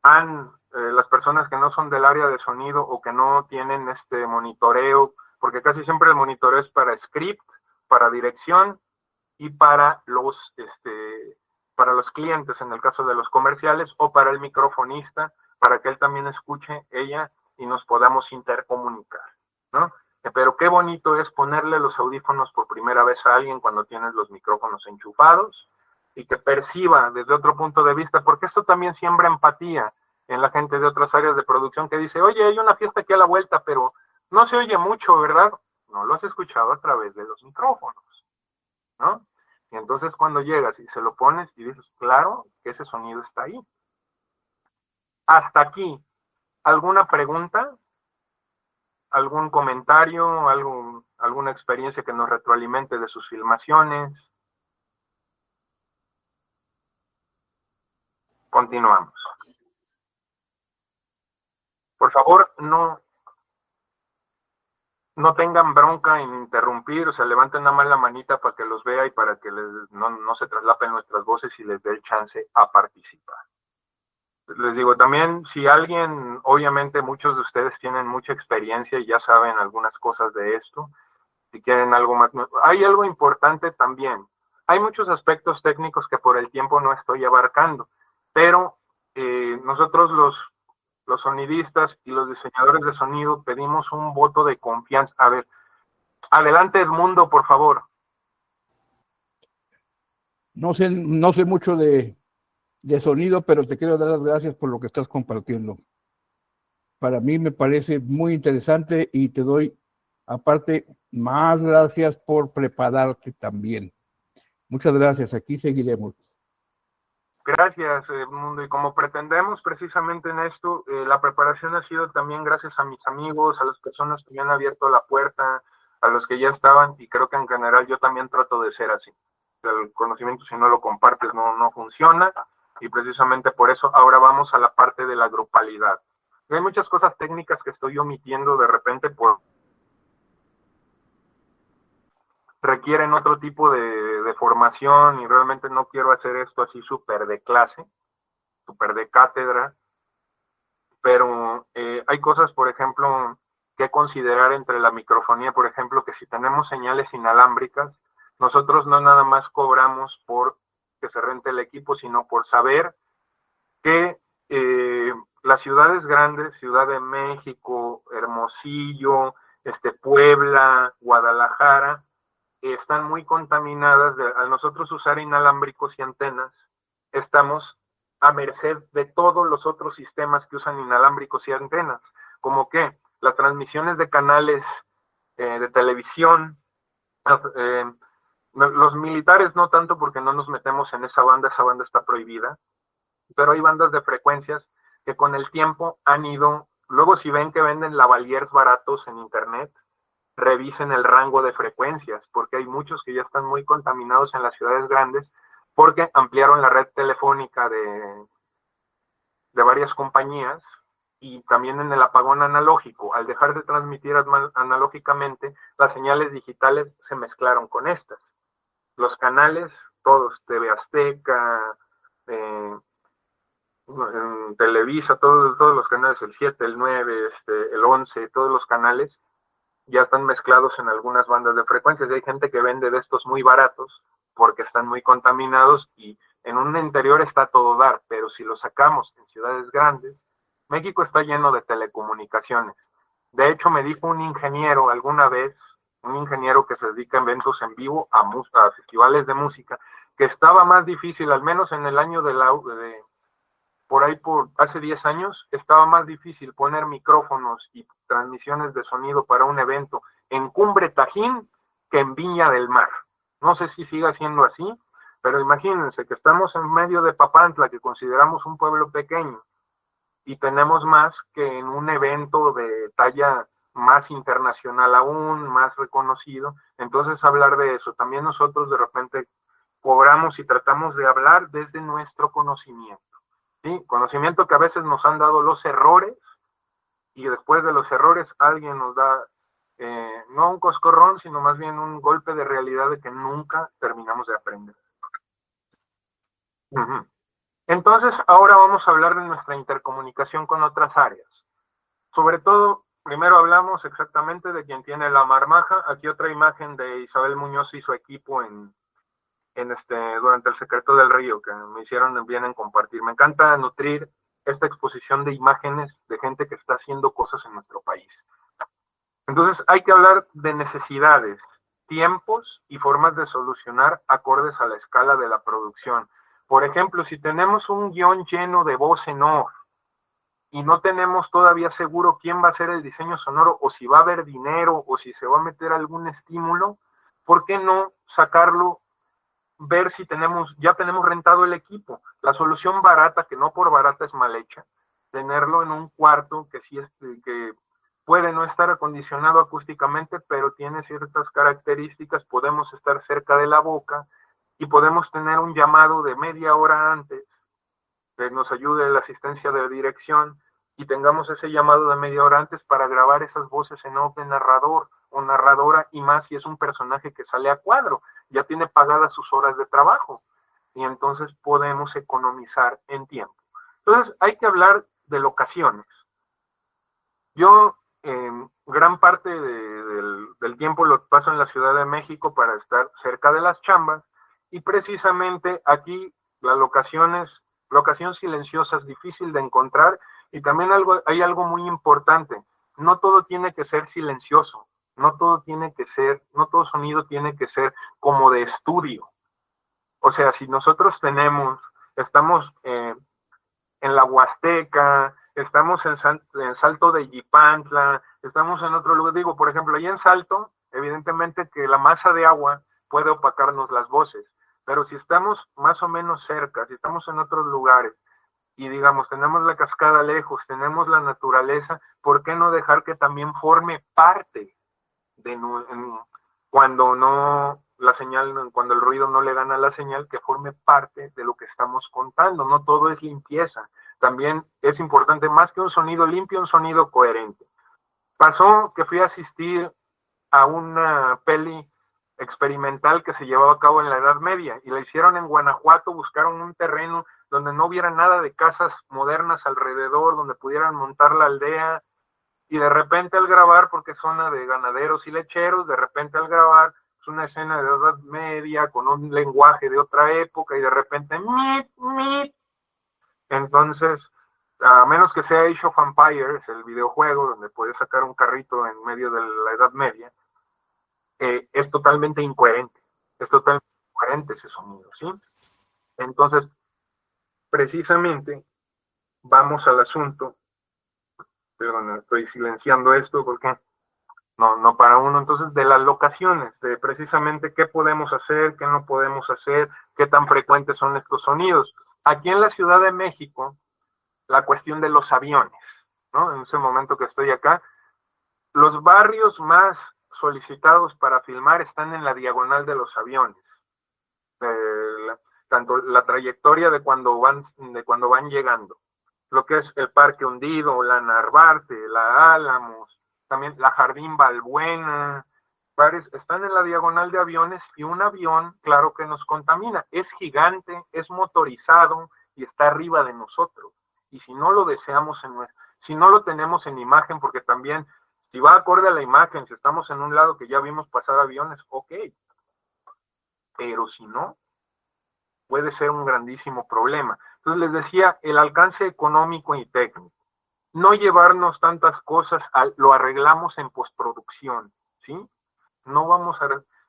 han, las personas que no son del área de sonido o que no tienen monitoreo, porque casi siempre el monitoreo es para script, para dirección y para los clientes, en el caso de los comerciales, o para el microfonista, para que él también escuche ella y nos podamos intercomunicar, ¿no? Pero qué bonito es ponerle los audífonos por primera vez a alguien cuando tienes los micrófonos enchufados y que perciba desde otro punto de vista, porque esto también siembra empatía en la gente de otras áreas de producción que dice, oye, hay una fiesta aquí a la vuelta, pero no se oye mucho, ¿verdad? No lo has escuchado a través de los micrófonos, ¿no? Y entonces cuando llegas y se lo pones y dices, claro, que ese sonido está ahí. Hasta aquí, ¿alguna pregunta? ¿Algún comentario? ¿Alguna experiencia que nos retroalimente de sus filmaciones? Continuamos. Por favor, no tengan bronca en interrumpir, o sea, levanten nada más la manita para que los vea y para que no se traslapen nuestras voces y les dé el chance a participar. Les digo, también si alguien, obviamente muchos de ustedes tienen mucha experiencia y ya saben algunas cosas de esto, si quieren algo más. Hay algo importante también. Hay muchos aspectos técnicos que por el tiempo no estoy abarcando, pero nosotros los sonidistas y los diseñadores de sonido pedimos un voto de confianza. A ver, adelante Edmundo, por favor. No sé mucho de sonido, pero te quiero dar las gracias por lo que estás compartiendo. Para mí me parece muy interesante y te doy, aparte, más gracias por prepararte también. Muchas gracias, aquí seguiremos. Gracias, Edmundo. Y como pretendemos precisamente en esto, la preparación ha sido también gracias a mis amigos, a las personas que me han abierto la puerta, a los que ya estaban, y creo que en general yo también trato de ser así. El conocimiento, si no lo compartes, no funciona, y precisamente por eso ahora vamos a la parte de la grupalidad. Hay muchas cosas técnicas que estoy omitiendo de repente requieren otro tipo de formación y realmente no quiero hacer esto así súper de clase, súper de cátedra, pero hay cosas, por ejemplo, que considerar entre la microfonía, por ejemplo, que si tenemos señales inalámbricas, nosotros no nada más cobramos por que se rente el equipo, sino por saber que las ciudades grandes, Ciudad de México, Hermosillo, Puebla, Guadalajara, están muy contaminadas. Al nosotros usar inalámbricos y antenas, estamos a merced de todos los otros sistemas que usan inalámbricos y antenas, como que las transmisiones de canales de televisión, los militares no tanto porque no nos metemos en esa banda está prohibida, pero hay bandas de frecuencias que con el tiempo han ido, luego si ven que venden lavaliers baratos en internet, revisen el rango de frecuencias, porque hay muchos que ya están muy contaminados en las ciudades grandes, porque ampliaron la red telefónica de varias compañías y también en el apagón analógico. Al dejar de transmitir analógicamente, las señales digitales se mezclaron con estas. Los canales, todos, TV Azteca, Televisa, todos los canales, el 7, el 9, el 11, todos los canales, ya están mezclados en algunas bandas de frecuencias. Y hay gente que vende de estos muy baratos porque están muy contaminados y en un interior está todo dar, pero si lo sacamos en ciudades grandes, México está lleno de telecomunicaciones. De hecho, me dijo un ingeniero alguna vez, un ingeniero que se dedica a eventos en vivo, a festivales de música, que estaba más difícil, al menos en el año por ahí por hace 10 años, estaba más difícil poner micrófonos y transmisiones de sonido para un evento en Cumbre Tajín que en Viña del Mar. No sé si siga siendo así, pero imagínense que estamos en medio de Papantla, que consideramos un pueblo pequeño, y tenemos más que en un evento de talla más internacional aún, más reconocido. Entonces hablar de eso. También nosotros de repente cobramos y tratamos de hablar desde nuestro conocimiento, ¿sí? Conocimiento que a veces nos han dado los errores y después de los errores alguien nos da no un coscorrón, sino más bien un golpe de realidad de que nunca terminamos de aprender. Uh-huh. Entonces, ahora vamos a hablar de nuestra intercomunicación con otras áreas. Sobre todo, primero hablamos exactamente de quien tiene la marmaja. Aquí otra imagen de Isabel Muñoz y su equipo durante el Secreto del Río, que me hicieron bien en compartir. Me encanta nutrir esta exposición de imágenes de gente que está haciendo cosas en nuestro país. Entonces, hay que hablar de necesidades, tiempos y formas de solucionar acordes a la escala de la producción. Por ejemplo, si tenemos un guión lleno de voz en off y no tenemos todavía seguro quién va a hacer el diseño sonoro o si va a haber dinero o si se va a meter algún estímulo, ¿por qué no sacarlo? Ver si ya tenemos rentado el equipo. La solución barata, que no por barata es mal hecha, tenerlo en un cuarto que sí que puede no estar acondicionado acústicamente, pero tiene ciertas características. Podemos estar cerca de la boca y podemos tener un llamado de media hora antes que nos ayude la asistencia de dirección y tengamos ese llamado de media hora antes para grabar esas voces en off de narrador o narradora, y más si es un personaje que sale a cuadro, ya tiene pagadas sus horas de trabajo y entonces podemos economizar en tiempo. Entonces hay que hablar de locaciones. Yo gran parte del tiempo lo paso en la Ciudad de México para estar cerca de las chambas, y precisamente aquí la locación silenciosa es difícil de encontrar, y también hay algo muy importante: no todo tiene que ser silencioso, no todo sonido tiene que ser como de estudio. O sea, si nosotros estamos en la Huasteca, estamos en Salto de Yipantla, estamos en otro lugar, digo, por ejemplo, ahí en Salto, evidentemente que la masa de agua puede opacarnos las voces, pero si estamos más o menos cerca, si estamos en otros lugares, y digamos, tenemos la cascada lejos, tenemos la naturaleza, ¿por qué no dejar que también forme parte cuando el ruido no le gana la señal, que forme parte de lo que estamos contando? No todo es limpieza, también es importante, más que un sonido limpio, un sonido coherente. Pasó que fui a asistir a una peli experimental que se llevaba a cabo en la Edad Media, y la hicieron en Guanajuato. Buscaron un terreno donde no hubiera nada de casas modernas alrededor, donde pudieran montar la aldea, y de repente al grabar, porque es zona de ganaderos y lecheros, de repente al grabar es una escena de Edad Media con un lenguaje de otra época, y de repente ¡mit! Entonces, a menos que sea Age of Empires, el videojuego donde puedes sacar un carrito en medio de la Edad Media, es totalmente incoherente ese sonido, ¿sí? Entonces, precisamente, vamos al asunto. Perdón, estoy silenciando esto porque no para uno. Entonces, de las locaciones, de precisamente qué podemos hacer, qué no podemos hacer, qué tan frecuentes son estos sonidos. Aquí en la Ciudad de México, la cuestión de los aviones, ¿no? En ese momento que estoy acá, los barrios más solicitados para filmar están en la diagonal de los aviones. Tanto la trayectoria de cuando van llegando, lo que es el Parque Hundido, la Narvarte, la Álamos, también la Jardín Balbuena, están en la diagonal de aviones, y un avión, claro que nos contamina, es gigante, es motorizado y está arriba de nosotros. Y si no lo deseamos si no lo tenemos en imagen, porque también, si va acorde a la imagen, si estamos en un lado que ya vimos pasar aviones, ok, pero si no, puede ser un grandísimo problema. Entonces les decía, el alcance económico y técnico. No llevarnos tantas cosas, lo arreglamos en postproducción, ¿sí? No vamos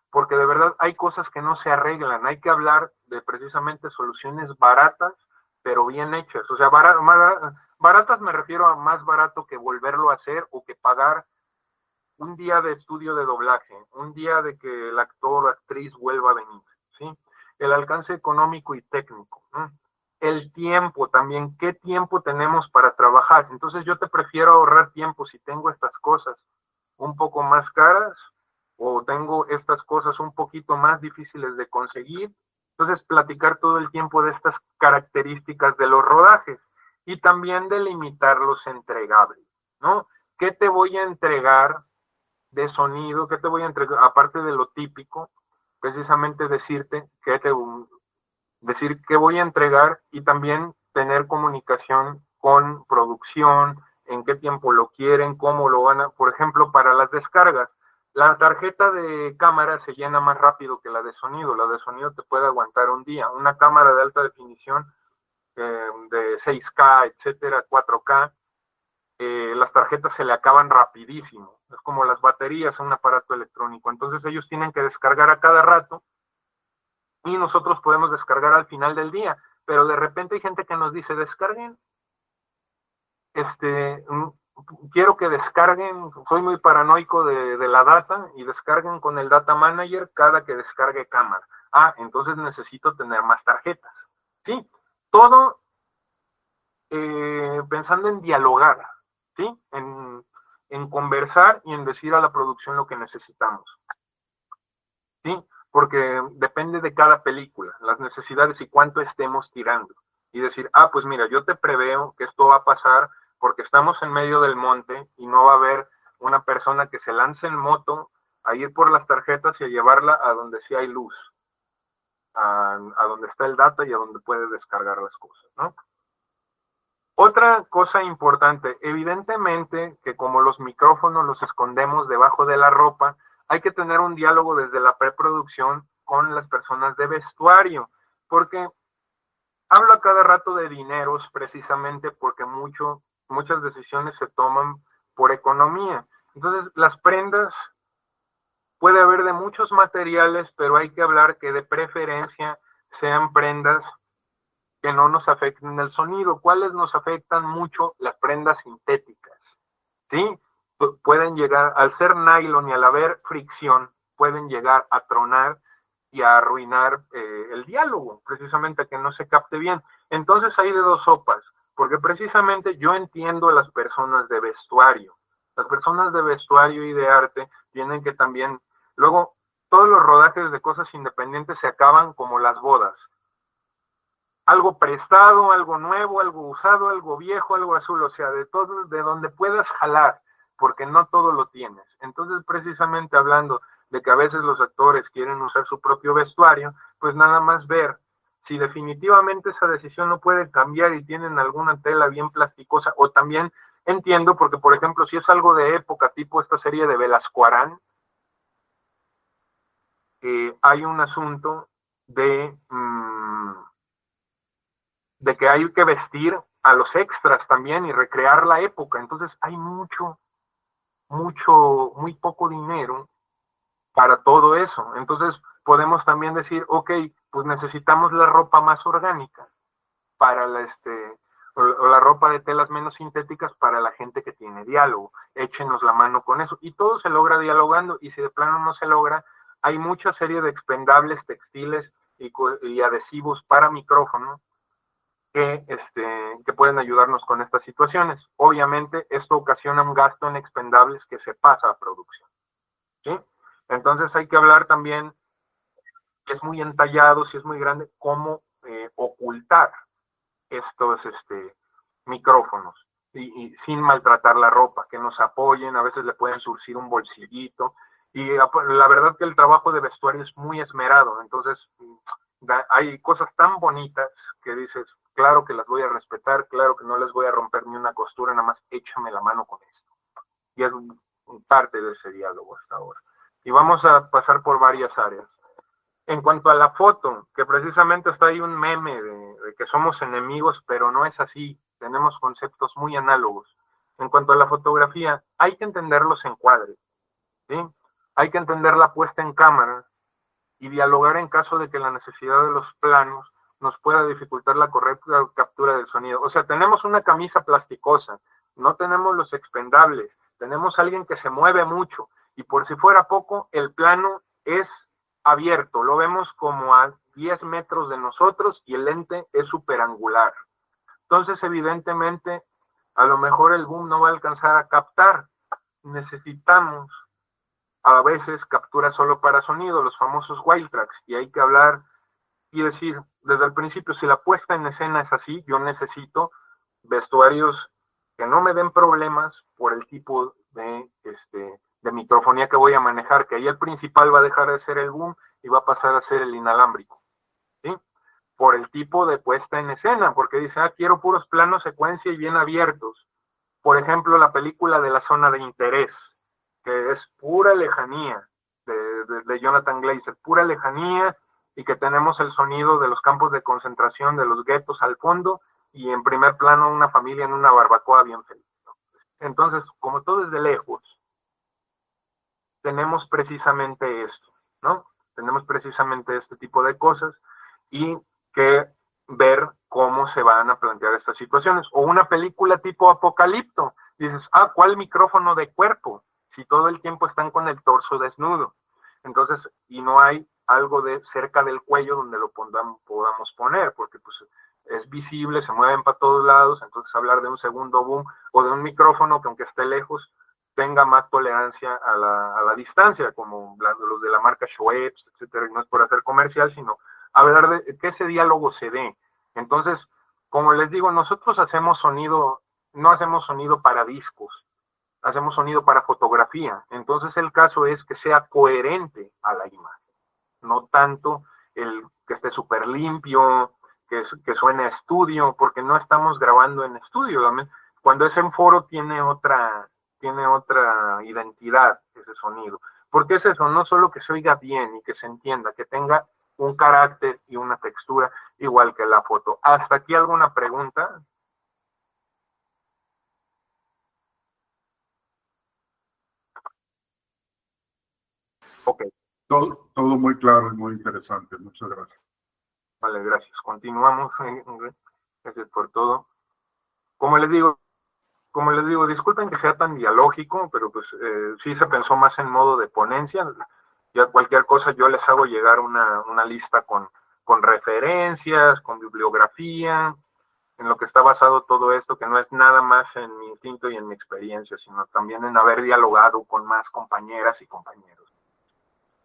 porque de verdad hay cosas que no se arreglan. Hay que hablar de precisamente soluciones baratas, pero bien hechas. O sea, baratas me refiero a más barato que volverlo a hacer o que pagar un día de estudio de doblaje, un día de que el actor o actriz vuelva a venir, ¿sí? El alcance económico y técnico, ¿no? El tiempo también, ¿qué tiempo tenemos para trabajar? Entonces yo te prefiero ahorrar tiempo si tengo estas cosas un poco más caras o tengo estas cosas un poquito más difíciles de conseguir. Entonces, platicar todo el tiempo de estas características de los rodajes y también delimitar los entregables, ¿no? ¿Qué te voy a entregar de sonido? ¿Qué te voy a entregar? Aparte de lo típico, precisamente decirte decir qué voy a entregar y también tener comunicación con producción, en qué tiempo lo quieren, cómo lo van a, por ejemplo, para las descargas. La tarjeta de cámara se llena más rápido que la de sonido. La de sonido te puede aguantar un día. Una cámara de alta definición de 6K, etcétera, 4K, las tarjetas se le acaban rapidísimo. Es como las baterías en un aparato electrónico. Entonces ellos tienen que descargar a cada rato y nosotros podemos descargar al final del día. Pero de repente hay gente que nos dice, descarguen, quiero que descarguen, soy muy paranoico de la data, y descarguen con el data manager cada que descargue cámara. Ah, entonces necesito tener más tarjetas. Sí, todo pensando en dialogar, ¿sí? En conversar y en decir a la producción lo que necesitamos, ¿sí? Porque depende de cada película, las necesidades y cuánto estemos tirando. Y decir, ah, pues mira, yo te preveo que esto va a pasar porque estamos en medio del monte y no va a haber una persona que se lance en moto a ir por las tarjetas y a llevarla a donde sí hay luz, a donde está el data y a donde puede descargar las cosas, ¿no? Otra cosa importante, evidentemente que como los micrófonos los escondemos debajo de la ropa, hay que tener un diálogo desde la preproducción con las personas de vestuario, porque hablo a cada rato de dineros precisamente porque muchas decisiones se toman por economía. Entonces, las prendas puede haber de muchos materiales, pero hay que hablar que de preferencia sean prendas que no nos afecten el sonido. ¿Cuáles nos afectan mucho? Las prendas sintéticas, ¿sí? Pueden llegar, al ser nylon y al haber fricción, pueden llegar a tronar y a arruinar el diálogo, precisamente a que no se capte bien. Entonces hay de dos sopas, porque precisamente yo entiendo a las personas de vestuario. Las personas de vestuario y de arte tienen que también, luego, todos los rodajes de cosas independientes se acaban como las bodas. Algo prestado, algo nuevo, algo usado, algo viejo, algo azul, o sea, de todo, de donde puedas jalar, porque no todo lo tienes. Entonces, precisamente hablando de que a veces los actores quieren usar su propio vestuario, pues nada más ver si definitivamente esa decisión no puede cambiar y tienen alguna tela bien plasticosa, o también entiendo, porque por ejemplo, si es algo de época, tipo esta serie de Velasco Arán, hay un asunto de que hay que vestir a los extras también y recrear la época. Entonces hay muy poco dinero para todo eso. Entonces podemos también decir, ok, pues necesitamos la ropa más orgánica para o la ropa de telas menos sintéticas para la gente que tiene diálogo. Échenos la mano con eso. Y todo se logra dialogando, y si de plano no se logra, hay mucha serie de expendables textiles y adhesivos para micrófono que pueden ayudarnos con estas situaciones. Obviamente, esto ocasiona un gasto en expendables que se pasa a producción, ¿sí? Entonces hay que hablar también, es muy entallado, si es muy grande, cómo ocultar estos micrófonos y sin maltratar la ropa, que nos apoyen, a veces le pueden surcir un bolsillito, y la verdad que el trabajo de vestuario es muy esmerado. Entonces hay cosas tan bonitas que dices, claro que las voy a respetar, claro que no les voy a romper ni una costura, nada más échame la mano con esto. Y es parte de ese diálogo hasta ahora. Y vamos a pasar por varias áreas. En cuanto a la foto, que precisamente está ahí un meme de que somos enemigos, pero no es así, tenemos conceptos muy análogos. En cuanto a la fotografía, hay que entender los encuadres, ¿sí? Hay que entender la puesta en cámara y dialogar en caso de que la necesidad de los planos nos pueda dificultar la correcta captura del sonido. O sea, tenemos una camisa plasticosa, no tenemos los expendables, tenemos a alguien que se mueve mucho, y por si fuera poco, el plano es abierto, lo vemos como a 10 metros de nosotros y el lente es superangular. Entonces, evidentemente, a lo mejor el boom no va a alcanzar a captar, necesitamos a veces capturas solo para sonido, los famosos wild tracks, y hay que hablar y decir desde el principio, si la puesta en escena es así, yo necesito vestuarios que no me den problemas por el tipo de microfonía que voy a manejar, que ahí el principal va a dejar de ser el boom y va a pasar a ser el inalámbrico, ¿sí? Por el tipo de puesta en escena, porque dice, quiero puros planos secuencia y bien abiertos. Por ejemplo, la película de La Zona de Interés, que es pura lejanía, de Jonathan Glazer, pura lejanía, y que tenemos el sonido de los campos de concentración, de los guetos al fondo, y en primer plano una familia en una barbacoa bien feliz. Entonces, como todo es de lejos, tenemos precisamente esto, ¿no? Tenemos precisamente este tipo de cosas y que ver cómo se van a plantear estas situaciones. O una película tipo Apocalipto, dices, ¿cuál micrófono de cuerpo? Si todo el tiempo están con el torso desnudo. Entonces, y no hay algo de cerca del cuello donde lo podamos poner, porque pues es visible, se mueven para todos lados, entonces hablar de un segundo boom o de un micrófono que aunque esté lejos, tenga más tolerancia a la distancia, como los de la marca Schweppes, etcétera, y no es por hacer comercial, sino hablar de que ese diálogo se dé. Entonces, como les digo, nosotros hacemos sonido, no hacemos sonido para discos, hacemos sonido para fotografía. Entonces, el caso es que sea coherente a la imagen, no tanto el que esté súper limpio, que suene a estudio, porque no estamos grabando en estudio. Cuando es en foro tiene otra identidad ese sonido. Porque es eso, no solo que se oiga bien y que se entienda, que tenga un carácter y una textura igual que la foto. ¿Hasta aquí alguna pregunta? Ok. Todo muy claro y muy interesante. Muchas gracias. Vale, gracias. Continuamos. Gracias por todo. Como les digo, disculpen que sea tan dialógico, pero pues sí se pensó más en modo de ponencia. Ya cualquier cosa yo les hago llegar una lista con referencias, con bibliografía, en lo que está basado todo esto, que no es nada más en mi instinto y en mi experiencia, sino también en haber dialogado con más compañeras y compañeros.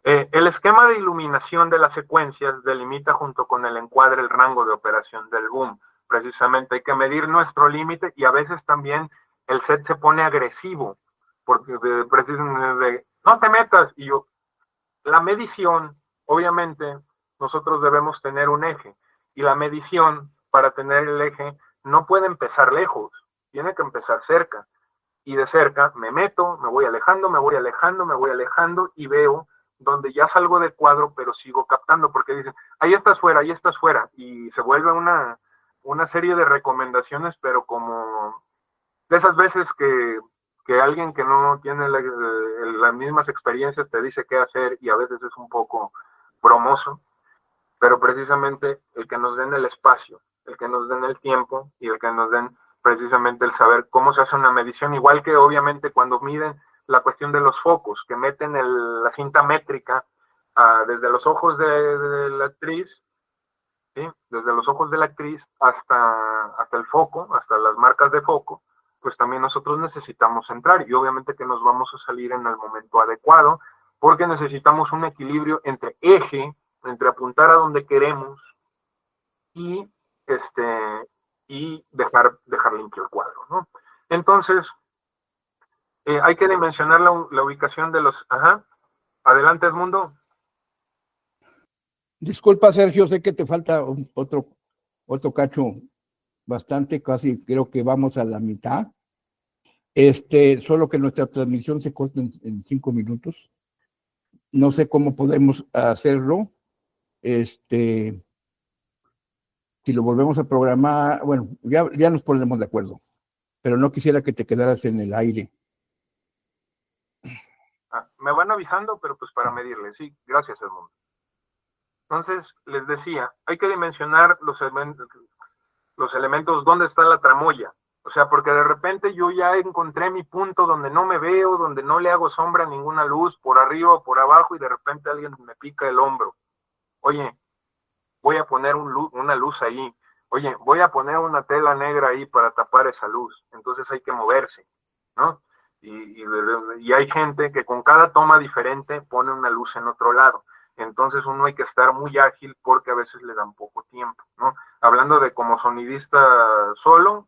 El esquema de iluminación de las secuencias delimita junto con el encuadre el rango de operación del boom. Precisamente hay que medir nuestro límite y a veces también el set se pone agresivo, porque precisamente no te metas, y yo, la medición, obviamente, nosotros debemos tener un eje, y la medición, para tener el eje, no puede empezar lejos, tiene que empezar cerca, y de cerca me meto, me voy alejando, me voy alejando, me voy alejando, y veo donde ya salgo de cuadro, pero sigo captando, porque dicen, ahí estás fuera, y se vuelve una serie de recomendaciones, pero como de esas veces que alguien que no tiene las mismas experiencias te dice qué hacer y a veces es un poco bromoso, pero precisamente el que nos den el espacio, el que nos den el tiempo y el que nos den precisamente el saber cómo se hace una medición, igual que obviamente cuando miden la cuestión de los focos, que meten la cinta métrica desde los ojos de la actriz, ¿sí? Desde los ojos de la actriz hasta el foco, hasta las marcas de foco, pues también nosotros necesitamos entrar y obviamente que nos vamos a salir en el momento adecuado, porque necesitamos un equilibrio entre eje, entre apuntar a donde queremos y dejar limpio el cuadro, ¿no? Entonces, hay que dimensionar la ubicación de los... Ajá. Adelante, Edmundo. Disculpa, Sergio, sé que te falta otro cacho bastante, casi creo que vamos a la mitad. Solo que nuestra transmisión se corta en 5 minutos. No sé cómo podemos hacerlo. Si lo volvemos a programar, bueno, ya nos ponemos de acuerdo, pero no quisiera que te quedaras en el aire. Me van avisando, pero pues para medirle. Sí, gracias, Edmundo. Entonces, les decía, hay que dimensionar los elementos, dónde está la tramoya. O sea, porque de repente yo ya encontré mi punto donde no me veo, donde no le hago sombra a ninguna luz, por arriba o por abajo, y de repente alguien me pica el hombro. Oye, voy a poner una luz ahí. Oye, voy a poner una tela negra ahí para tapar esa luz. Entonces hay que moverse, ¿no? y hay gente que con cada toma diferente pone una luz en otro lado. Entonces uno hay que estar muy ágil porque a veces le dan poco tiempo, ¿no? Hablando de como sonidista solo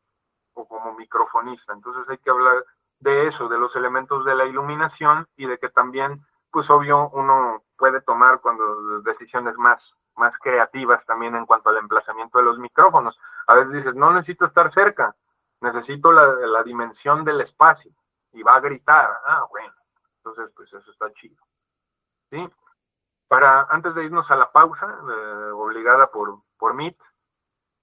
o como microfonista. Entonces hay que hablar de eso, de los elementos de la iluminación y de que también, pues obvio, uno puede tomar cuando decisiones más creativas también en cuanto al emplazamiento de los micrófonos. A veces dices, no necesito estar cerca, necesito la dimensión del espacio y va a gritar. Ah, bueno, entonces pues eso está chido. ¿Sí? Antes de irnos a la pausa, obligada por Meet,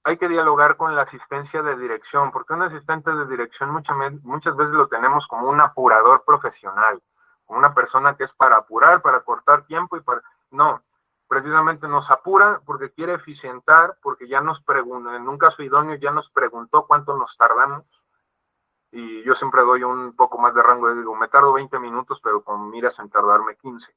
hay que dialogar con la asistencia de dirección, porque un asistente de dirección muchas veces lo tenemos como un apurador profesional, como una persona que es para apurar, para cortar tiempo y para... No, precisamente nos apura porque quiere eficientar, porque ya nos preguntó, en un caso idóneo ya nos preguntó cuánto nos tardamos, y yo siempre doy un poco más de rango, digo, me tardo 20 minutos, pero con miras en tardarme 15.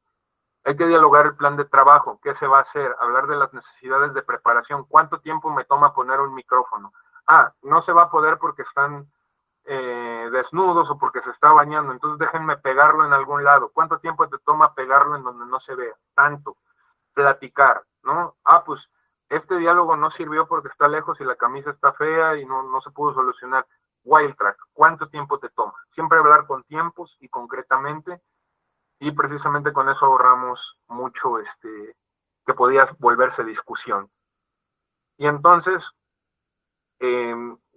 Hay que dialogar el plan de trabajo, qué se va a hacer, hablar de las necesidades de preparación, cuánto tiempo me toma poner un micrófono. Ah, no se va a poder porque están desnudos o porque se está bañando, entonces déjenme pegarlo en algún lado. ¿Cuánto tiempo te toma pegarlo en donde no se vea? Tanto. Platicar, ¿no? Ah, pues este diálogo no sirvió porque está lejos y la camisa está fea y no se pudo solucionar. Wild track, ¿cuánto tiempo te toma? Siempre hablar con tiempos y concretamente, y precisamente con eso ahorramos mucho que podía volverse discusión. Y entonces,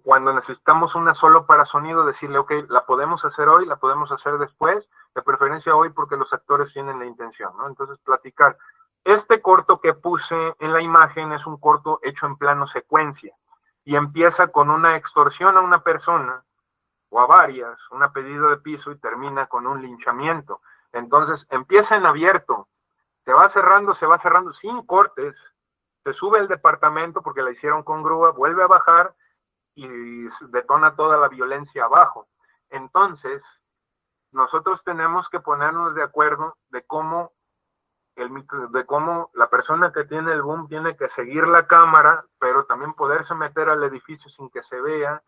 cuando necesitamos una solo para sonido, decirle, ok, la podemos hacer hoy, la podemos hacer después, de preferencia hoy porque los actores tienen la intención, ¿no? Entonces, platicar. Este corto que puse en la imagen es un corto hecho en plano secuencia y empieza con una extorsión a una persona o a varias, un pedido de piso y termina con un linchamiento. Entonces empieza en abierto, se va cerrando sin cortes, se sube el departamento porque la hicieron con grúa, vuelve a bajar y detona toda la violencia abajo. Entonces, nosotros tenemos que ponernos de acuerdo de cómo la persona que tiene el boom tiene que seguir la cámara, pero también poderse meter al edificio sin que se vea.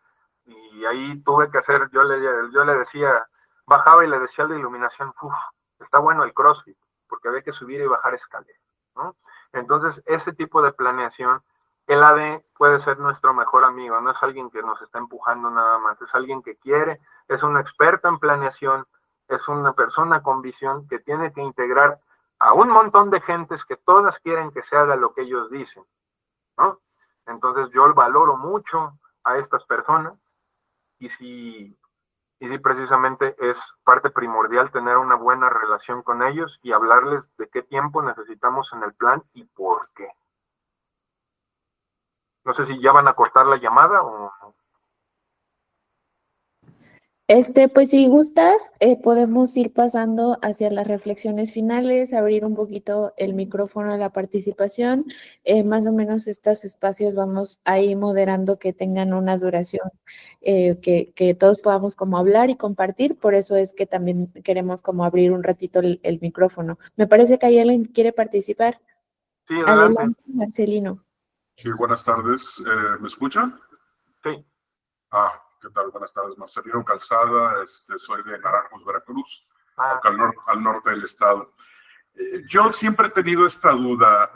Y ahí tuve que hacer, yo le decía, bajaba y le decía a la iluminación, está bueno el CrossFit, porque había que subir y bajar escaleras, ¿no? Entonces, ese tipo de planeación, el AD puede ser nuestro mejor amigo, no es alguien que nos está empujando nada más, es alguien que quiere, es un experto en planeación, es una persona con visión que tiene que integrar a un montón de gentes que todas quieren que se haga lo que ellos dicen, ¿no? Entonces yo valoro mucho a estas personas y sí precisamente es parte primordial tener una buena relación con ellos y hablarles de qué tiempo necesitamos en el plan y por qué. No sé si ya van a cortar la llamada o... Pues si gustas, podemos ir pasando hacia las reflexiones finales, abrir un poquito el micrófono a la participación. Más o menos estos espacios vamos a ir moderando que tengan una duración que todos podamos como hablar y compartir. Por eso es que también queremos como abrir un ratito el micrófono. Me parece que hay alguien que quiere participar. Sí, adelante. Adelante, Marcelino. Sí, buenas tardes. ¿Me escuchan? Sí. ¿Qué tal? Buenas tardes, Marcelino Calzada. Soy de Naranjos, Veracruz, acá al norte del estado. Yo siempre he tenido esta duda.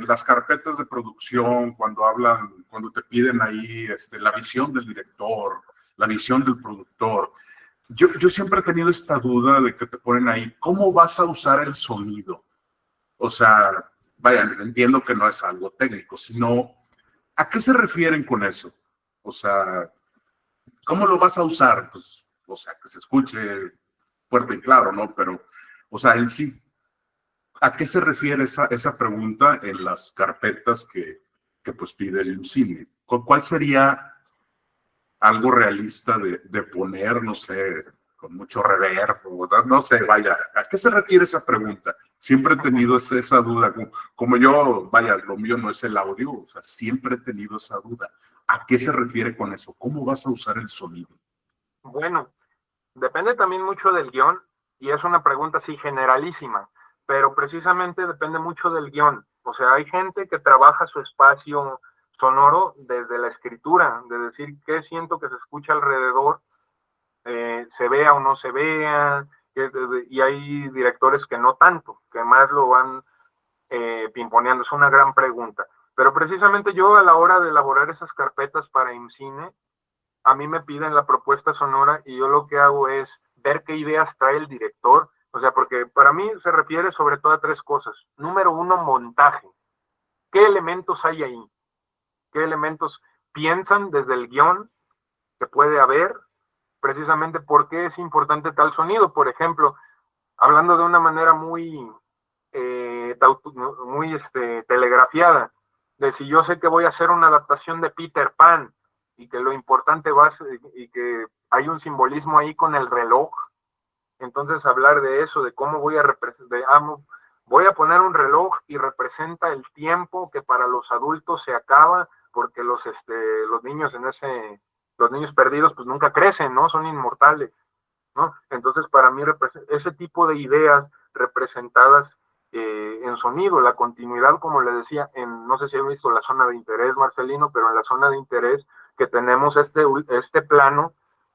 Las carpetas de producción, cuando te piden ahí la visión del director, la visión del productor, yo siempre he tenido esta duda de que te ponen ahí, ¿cómo vas a usar el sonido? O sea, vaya, entiendo que no es algo técnico, sino, ¿a qué se refieren con eso? O sea, ¿cómo lo vas a usar? Pues, o sea, que se escuche fuerte y claro, ¿no? Pero, o sea, en sí, ¿a qué se refiere esa pregunta en las carpetas que pues pide el cine? ¿Cuál sería algo realista de poner, no sé, con mucho reverb, no sé, vaya, ¿a qué se refiere esa pregunta? Siempre he tenido esa duda, como yo, vaya, lo mío no es el audio, o sea, siempre he tenido esa duda. ¿A qué se refiere con eso? ¿Cómo vas a usar el sonido? Bueno, depende también mucho del guión, y es una pregunta así generalísima, pero precisamente depende mucho del guión. O sea, hay gente que trabaja su espacio sonoro desde la escritura, de decir qué siento que se escucha alrededor, se vea o no se vea, y hay directores que no tanto, que más lo van pimponeando. Es una gran pregunta. Pero precisamente yo, a la hora de elaborar esas carpetas para IMCINE, a mí me piden la propuesta sonora y yo lo que hago es ver qué ideas trae el director. O sea, porque para mí se refiere sobre todo a 3 cosas. Número 1, montaje. ¿Qué elementos hay ahí? ¿Qué elementos piensan desde el guión que puede haber? Precisamente por qué es importante tal sonido. Por ejemplo, hablando de una manera muy telegrafiada, de si yo sé que voy a hacer una adaptación de Peter Pan y que lo importante va a ser, y que hay un simbolismo ahí con el reloj, entonces hablar de eso, de cómo voy a representar, voy a poner un reloj y representa el tiempo que para los adultos se acaba, porque los niños los niños perdidos pues nunca crecen, ¿no? Son inmortales, ¿no? Entonces para mí ese tipo de ideas representadas en sonido, la continuidad, como le decía, no sé si he visto la zona de interés, Marcelino, pero en la zona de interés que tenemos este plano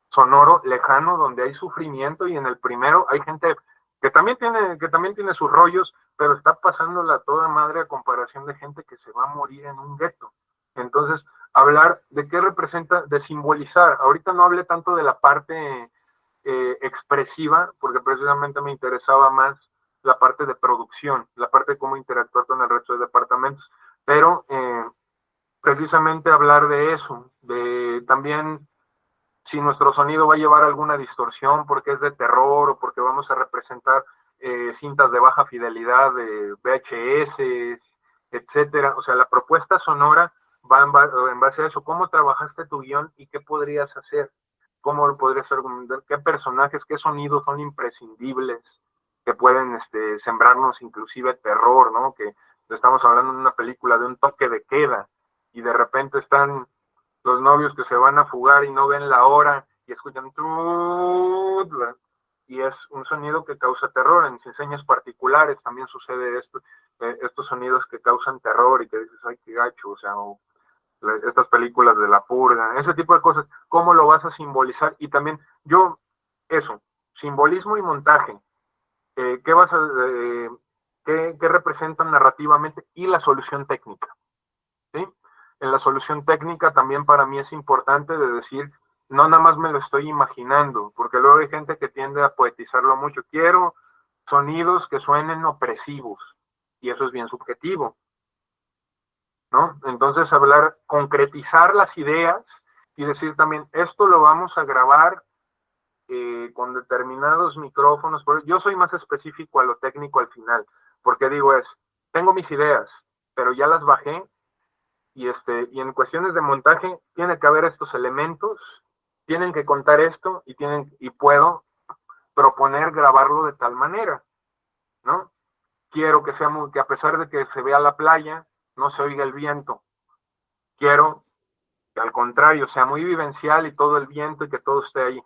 sonoro lejano donde hay sufrimiento, y en el primero hay gente que también tiene sus rollos, pero está pasándola toda madre a comparación de gente que se va a morir en un gueto. Entonces, hablar de qué representa, de simbolizar. Ahorita no hablé tanto de la parte expresiva, porque precisamente me interesaba más la parte de producción, la parte de cómo interactuar con el resto de departamentos, pero precisamente hablar de eso, de también si nuestro sonido va a llevar alguna distorsión porque es de terror o porque vamos a representar cintas de baja fidelidad de VHS, etcétera. O sea, la propuesta sonora va en base a eso. ¿Cómo trabajaste tu guión y qué podrías hacer? ¿Cómo podrías argumentar? ¿Qué personajes, qué sonidos son imprescindibles que pueden sembrarnos inclusive terror, ¿no? Que estamos hablando de una película de un toque de queda y de repente están los novios que se van a fugar y no ven la hora y escuchan y es un sonido que causa terror. En diseños particulares también sucede esto, estos sonidos que causan terror y que dices, ay, qué gacho, o sea, estas películas de la purga, ese tipo de cosas, ¿cómo lo vas a simbolizar? Y también eso, simbolismo y montaje, ¿qué representan narrativamente? Y la solución técnica, ¿sí? En la solución técnica también para mí es importante de decir, no nada más me lo estoy imaginando, porque luego hay gente que tiende a poetizarlo mucho. Quiero sonidos que suenen opresivos, y eso es bien subjetivo, ¿no? Entonces concretizar las ideas y decir también, esto lo vamos a grabar con determinados micrófonos. Yo soy más específico a lo técnico al final, porque digo tengo mis ideas, pero ya las bajé, y en cuestiones de montaje tiene que haber estos elementos, tienen que contar esto, y puedo proponer grabarlo de tal manera, ¿no? Quiero que a pesar de que se vea la playa, no se oiga el viento. Quiero que al contrario sea muy vivencial y todo el viento y que todo esté ahí.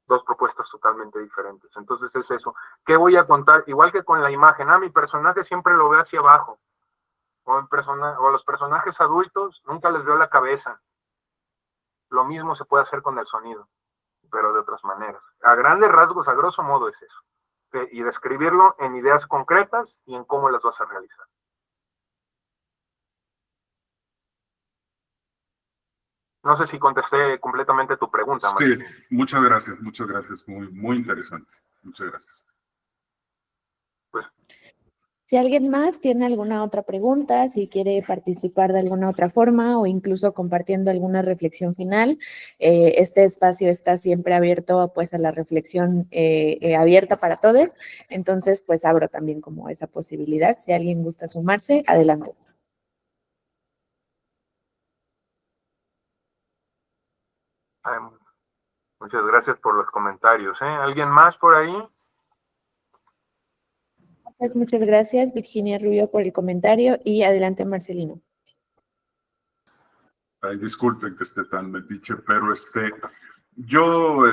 2 propuestas totalmente diferentes. Entonces es eso. ¿Qué voy a contar? Igual que con la imagen. Mi personaje siempre lo veo hacia abajo. O a los personajes adultos nunca les veo la cabeza. Lo mismo se puede hacer con el sonido, pero de otras maneras. A grandes rasgos, a grosso modo es eso. Y describirlo en ideas concretas y en cómo las vas a realizar. No sé si contesté completamente tu pregunta, Sí, Martín. muchas gracias. Muy, muy interesante. Muchas gracias. Pues, si alguien más tiene alguna otra pregunta, si quiere participar de alguna otra forma o incluso compartiendo alguna reflexión final, este espacio está siempre abierto pues a la reflexión abierta para todos. Entonces pues abro también como esa posibilidad. Si alguien gusta sumarse, adelante. Muchas gracias por los comentarios. ¿Alguien más por ahí? Muchas gracias, Virginia Rubio, por el comentario. Y adelante, Marcelino. Ay, disculpen que esté tan metiche, pero yo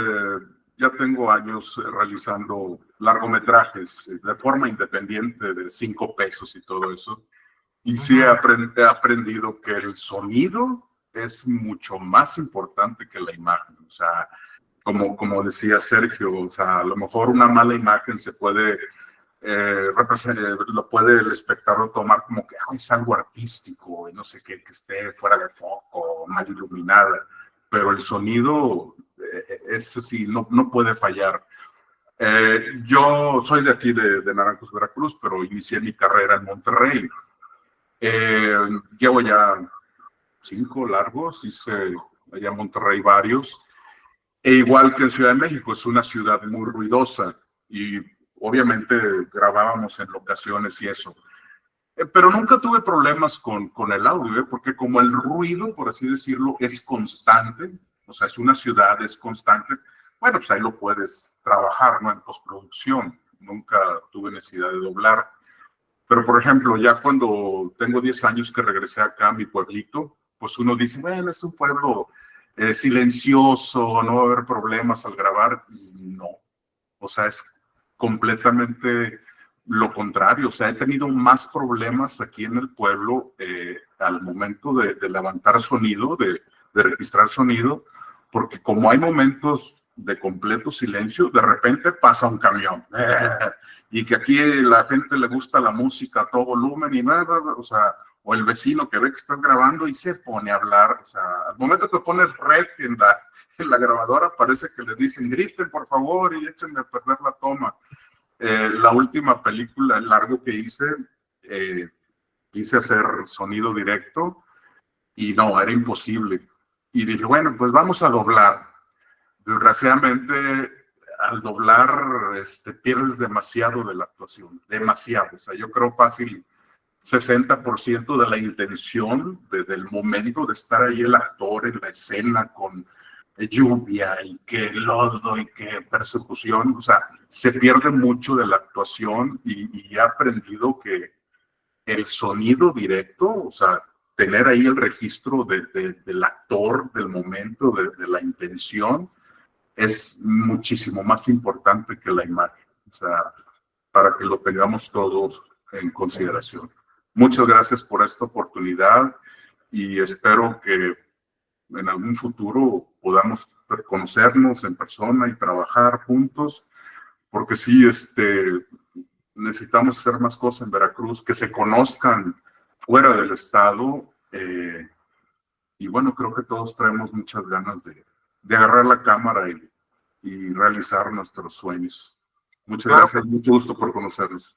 ya tengo años realizando largometrajes de forma independiente de 5 pesos y todo eso. Y sí he aprendido que el sonido es mucho más importante que la imagen. O sea, como decía Sergio, o sea, a lo mejor una mala imagen se puede, lo puede el espectador tomar como que es algo artístico, y no sé qué, que esté fuera de foco, mal iluminada, pero el sonido, ese sí, no puede fallar. Yo soy de aquí, de Naranjos, Veracruz, pero inicié mi carrera en Monterrey. Llevo ya 5 largos, hice allá en Monterrey varios. E igual que en Ciudad de México, es una ciudad muy ruidosa y obviamente grabábamos en locaciones y eso. Pero nunca tuve problemas con el audio, porque como el ruido, por así decirlo, es constante, o sea, es una ciudad, es constante, bueno, pues ahí lo puedes trabajar, ¿no? En postproducción. Nunca tuve necesidad de doblar. Pero, por ejemplo, ya cuando tengo 10 años que regresé acá a mi pueblito, pues uno dice, bueno, es un pueblo silencioso, no va a haber problemas al grabar, y no. O sea, es completamente lo contrario. O sea, he tenido más problemas aquí en el pueblo al momento de levantar sonido, de registrar sonido, porque como hay momentos de completo silencio, de repente pasa un camión. Y que aquí la gente le gusta la música a todo volumen y nada, o sea, o el vecino que ve que estás grabando y se pone a hablar. O sea, al momento que pones rec en la grabadora, parece que les dicen, griten por favor y échenme a perder la toma. La última película, el largo que hice, quise hacer sonido directo y no, era imposible. Y dije, bueno, pues vamos a doblar. Desgraciadamente, al doblar, pierdes demasiado de la actuación, demasiado. O sea, yo creo fácil 60% de la intención del momento de estar ahí el actor en la escena con lluvia y que lodo y que persecución. O sea, se pierde mucho de la actuación y he aprendido que el sonido directo, o sea, tener ahí el registro del actor, del momento, de la intención, es muchísimo más importante que la imagen. O sea, para que lo tengamos todos en consideración. Muchas gracias por esta oportunidad y espero que en algún futuro podamos conocernos en persona y trabajar juntos, porque sí, necesitamos hacer más cosas en Veracruz, que se conozcan fuera del estado, y bueno, creo que todos traemos muchas ganas de agarrar la cámara y realizar nuestros sueños. Muchas gracias, mucho gusto por conocernos.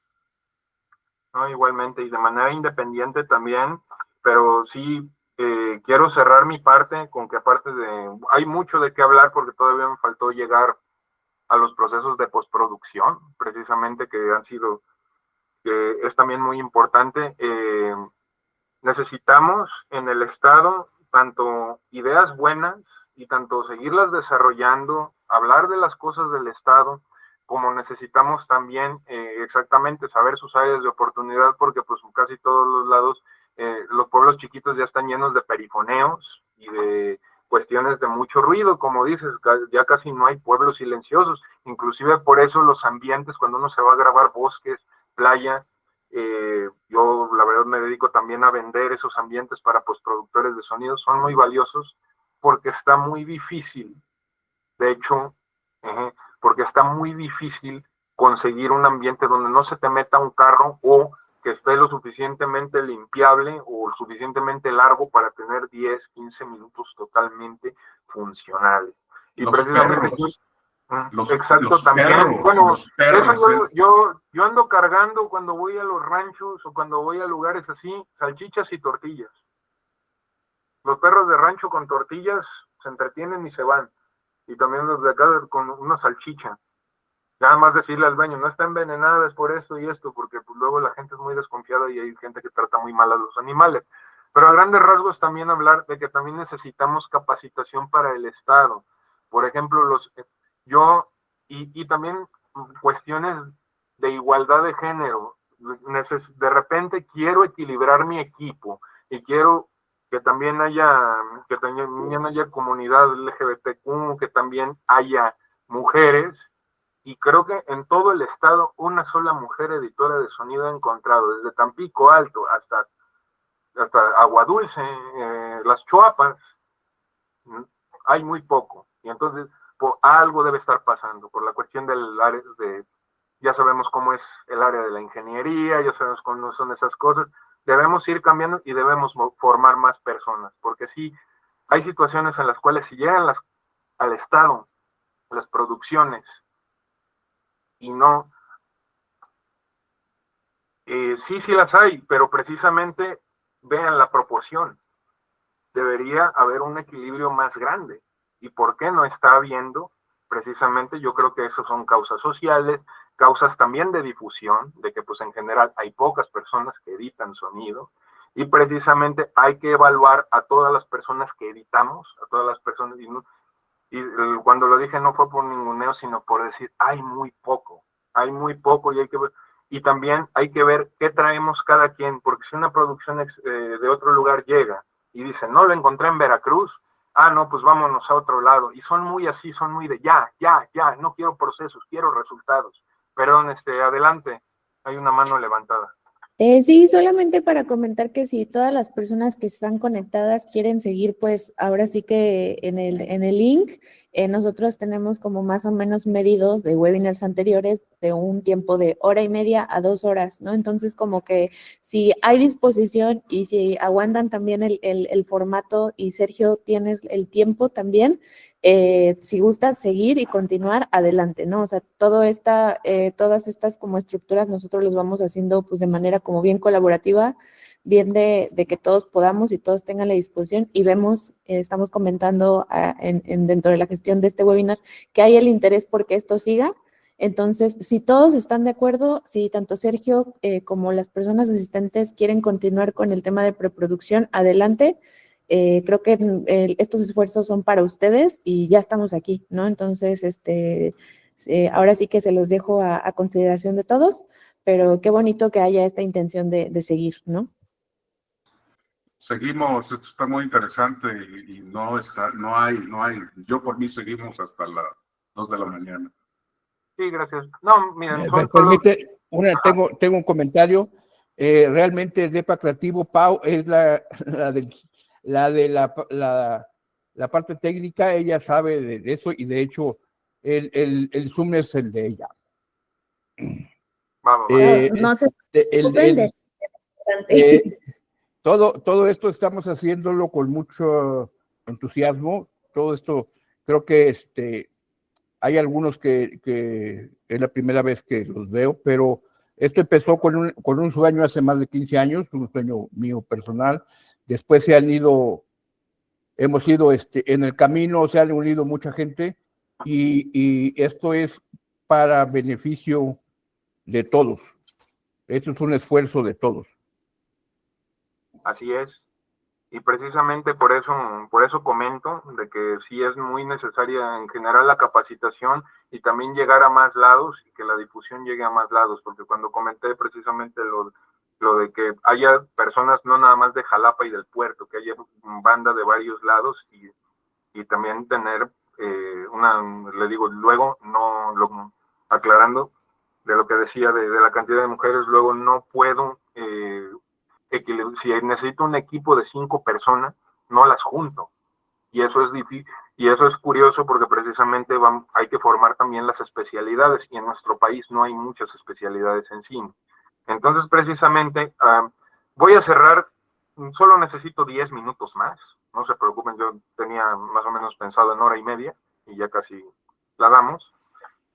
No, igualmente, y de manera independiente también, pero sí quiero cerrar mi parte con que aparte hay mucho de qué hablar porque todavía me faltó llegar a los procesos de postproducción, precisamente que es también muy importante. Necesitamos en el Estado tanto ideas buenas y tanto seguirlas desarrollando, hablar de las cosas del Estado, como necesitamos también exactamente saber sus áreas de oportunidad, porque pues casi todos los lados, los pueblos chiquitos ya están llenos de perifoneos y de cuestiones de mucho ruido, como dices, ya casi no hay pueblos silenciosos, inclusive por eso los ambientes, cuando uno se va a grabar bosques, playa, yo la verdad me dedico también a vender esos ambientes para postproductores de sonido, son muy valiosos porque está muy difícil, de hecho, porque está muy difícil conseguir un ambiente donde no se te meta un carro o que esté lo suficientemente limpiable o lo suficientemente largo para tener 10, 15 minutos totalmente funcionales. Y los precisamente perros. Exacto, también. Perros, bueno, los perros eso yo ando cargando cuando voy a los ranchos o cuando voy a lugares así, salchichas y tortillas. Los perros de rancho con tortillas se entretienen y se van. Y también los de acá con una salchicha. Nada más decirle al dueño, no está envenenada, es por esto y esto, porque pues, luego la gente es muy desconfiada y hay gente que trata muy mal a los animales. Pero a grandes rasgos también hablar de que también necesitamos capacitación para el Estado. Por ejemplo, y también cuestiones de igualdad de género. De repente quiero equilibrar mi equipo y quiero que también haya comunidad LGBTQ, que también haya mujeres, y creo que en todo el estado una sola mujer editora de sonido he encontrado, desde Tampico Alto hasta Agua Dulce, Las Chuapas, hay muy poco. Y entonces algo debe estar pasando por la cuestión del área de, ya sabemos cómo es el área de la ingeniería, ya sabemos cómo son esas cosas, debemos ir cambiando y debemos formar más personas, porque sí, hay situaciones en las cuales si llegan al Estado, las producciones, y no, sí las hay, pero precisamente vean la proporción, debería haber un equilibrio más grande, y ¿por qué no está habiendo? Precisamente yo creo que eso son causas sociales, causas también de difusión, de que pues en general hay pocas personas que editan sonido, y precisamente hay que evaluar a todas las personas que editamos, a todas las personas, y cuando lo dije no fue por ninguneo, sino por decir, hay muy poco, y hay que ver, y también hay que ver qué traemos cada quien, porque si una producción de otro lugar llega y dice, no lo encontré en Veracruz, no, pues vámonos a otro lado, y son muy así, son muy de ya, no quiero procesos, quiero resultados. Perdón, adelante, hay una mano levantada. Sí, solamente para comentar que si todas las personas que están conectadas quieren seguir, pues ahora sí que en el link, nosotros tenemos como más o menos medido de webinars anteriores de un tiempo de 1:30 a 2 horas, ¿no? Entonces, como que si hay disposición y si aguantan también el formato y Sergio tienes el tiempo también, si gustas seguir y continuar, adelante, ¿no? O sea, todas estas como estructuras nosotros los vamos haciendo pues de manera como bien colaborativa, bien de que todos podamos y todos tengan la disposición y vemos, estamos comentando dentro de la gestión de este webinar que hay el interés por que esto siga. Entonces, si todos están de acuerdo, si tanto Sergio como las personas asistentes quieren continuar con el tema de preproducción, adelante. Creo que estos esfuerzos son para ustedes y ya estamos aquí, ¿no? Entonces, ahora sí que se los dejo a consideración de todos, pero qué bonito que haya esta intención de seguir, ¿no? Seguimos, esto está muy interesante y no hay, yo por mí seguimos hasta las 2 de la mañana. Sí, gracias. No, miren, permite, tengo un comentario. Realmente el DEPA Creativo, Pau, es la parte técnica, ella sabe de eso y de hecho el Zoom es el de ella. Vamos. No se todo esto estamos haciéndolo con mucho entusiasmo. Todo esto, creo que hay algunos que es la primera vez que los veo, pero esto empezó con un sueño hace más de 15 años, un sueño mío personal. Después hemos ido en el camino, se han unido mucha gente y esto es para beneficio de todos. Esto es un esfuerzo de todos. Así es. Y precisamente por eso comento de que sí es muy necesaria en general la capacitación y también llegar a más lados y que la difusión llegue a más lados, porque cuando comenté precisamente lo de que haya personas no nada más de Jalapa y del puerto, que haya banda de varios lados y también tener le digo, luego aclarando de lo que decía de la cantidad de mujeres, luego no puedo si necesito un equipo de 5 personas, no las junto. Y eso es difícil, y eso es curioso porque precisamente hay que formar también las especialidades, y en nuestro país no hay muchas especialidades en cine. Entonces, precisamente, voy a cerrar, solo necesito 10 minutos más, no se preocupen, yo tenía más o menos pensado en 1:30, y ya casi la damos.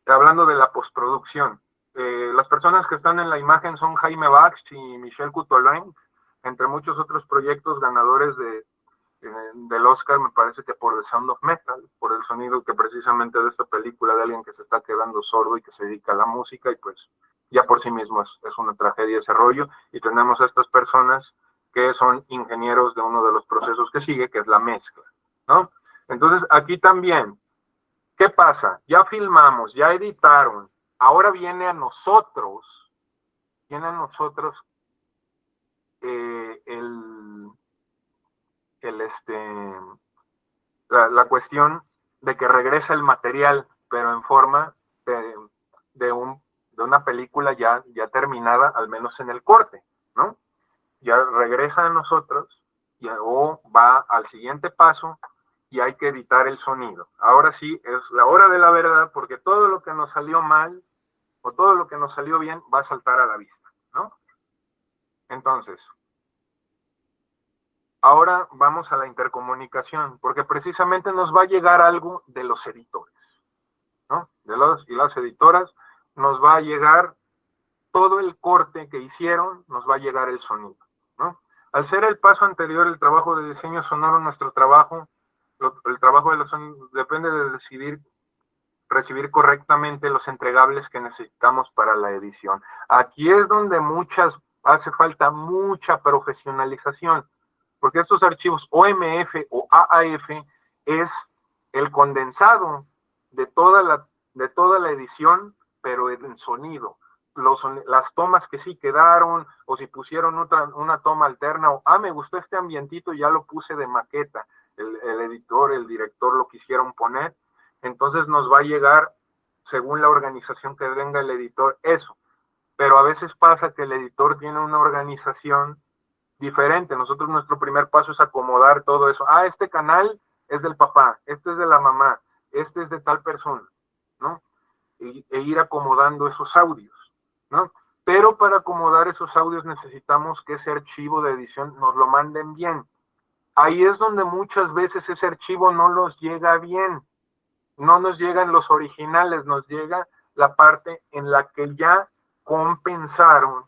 Hablando de la postproducción, las personas que están en la imagen son Jaime Bach y Michel Coutolain, entre muchos otros proyectos ganadores del Oscar, me parece que por The Sound of Metal, por el sonido que precisamente de esta película de alguien que se está quedando sordo y que se dedica a la música, y pues ya por sí mismo es una tragedia ese rollo, y tenemos a estas personas que son ingenieros de uno de los procesos que sigue, que es la mezcla, ¿no? Entonces, aquí también, ¿qué pasa? Ya filmamos, ya editaron, ahora viene a nosotros la cuestión de que regresa el material, pero en forma de una película ya terminada, al menos en el corte, ¿no? Ya regresa a nosotros o va al siguiente paso, y hay que editar el sonido. Ahora sí, es la hora de la verdad, porque todo lo que nos salió mal o todo lo que nos salió bien va a saltar a la vista, ¿no? Entonces, ahora vamos a la intercomunicación, porque precisamente nos va a llegar algo de los editores, ¿no? De los y las editoras nos va a llegar todo el corte que hicieron, nos va a llegar el sonido, ¿no? Al ser el paso anterior, el trabajo de diseño sonoro, nuestro trabajo, el trabajo de los sonidos depende de recibir correctamente los entregables que necesitamos para la edición. Aquí es donde hace falta mucha profesionalización, porque estos archivos OMF o AAF es el condensado de toda la edición, pero en sonido. Las tomas que sí quedaron, o si pusieron una toma alterna, o me gustó este ambientito y ya lo puse de maqueta, el editor, el director lo quisieron poner, entonces nos va a llegar, según la organización que venga el editor, eso. Pero a veces pasa que el editor tiene una organización diferente. Nosotros, nuestro primer paso es acomodar todo eso. Este canal es del papá, este es de la mamá, este es de tal persona, ¿no? E ir acomodando esos audios, ¿no? Pero para acomodar esos audios necesitamos que ese archivo de edición nos lo manden bien. Ahí es donde muchas veces ese archivo no nos llega bien, no nos llegan los originales, nos llega la parte en la que ya compensaron,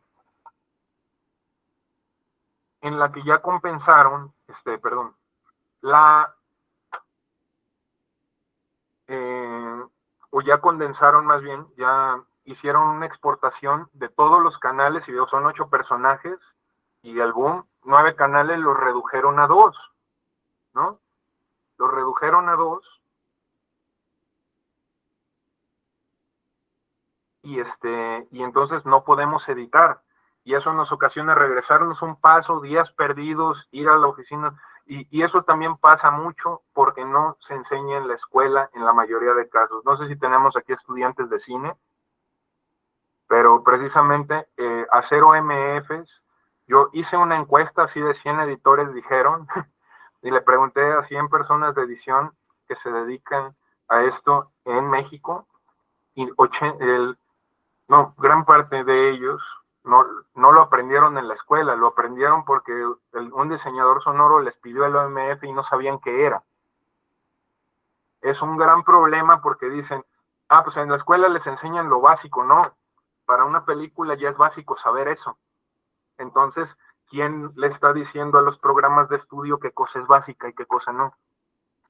o ya condensaron más bien, ya hicieron una exportación de todos los canales, y son 8 personajes, y el boom, 9 canales los redujeron a 2, ¿no? Los redujeron a 2, y entonces no podemos editar, y eso nos ocasiona regresarnos un paso, días perdidos, ir a la oficina, y eso también pasa mucho porque no se enseña en la escuela en la mayoría de casos. No sé si tenemos aquí estudiantes de cine, pero precisamente hacer OMFs, yo hice una encuesta así de 100 editores, dijeron, y le pregunté a 100 personas de edición que se dedican a esto en México, y gran parte de ellos no lo aprendieron en la escuela, lo aprendieron porque un diseñador sonoro les pidió el OMF y no sabían qué era. Es un gran problema porque dicen, pues en la escuela les enseñan lo básico. No, para una película ya es básico saber eso. Entonces, ¿quién le está diciendo a los programas de estudio qué cosa es básica y qué cosa no?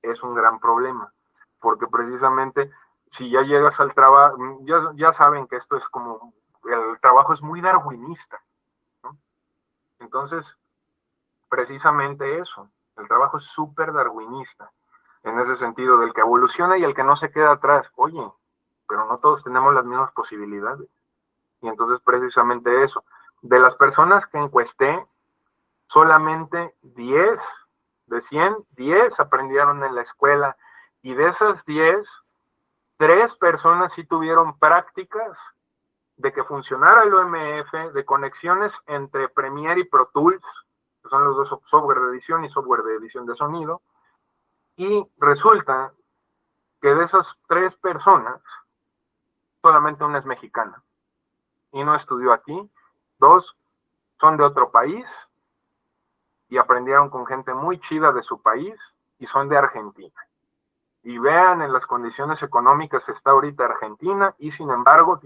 Es un gran problema, porque precisamente si ya llegas al trabajo, ya saben que esto es como, el trabajo es muy darwinista, ¿no? Entonces, precisamente eso, el trabajo es súper darwinista, en ese sentido, del que evoluciona y el que no se queda atrás. Oye, pero no todos tenemos las mismas posibilidades. Y entonces, precisamente eso, de las personas que encuesté, solamente 10 de 100, 10 aprendieron en la escuela, y de esas 10, 3 personas sí tuvieron prácticas de que funcionara el OMF, de conexiones entre Premiere y Pro Tools, que son los dos software de edición y software de edición de sonido, y resulta que de esas 3 personas, solamente una es mexicana, y no estudió aquí, 2 son de otro país, y aprendieron con gente muy chida de su país, y son de Argentina. Y vean en las condiciones económicas que está ahorita Argentina, y sin embargo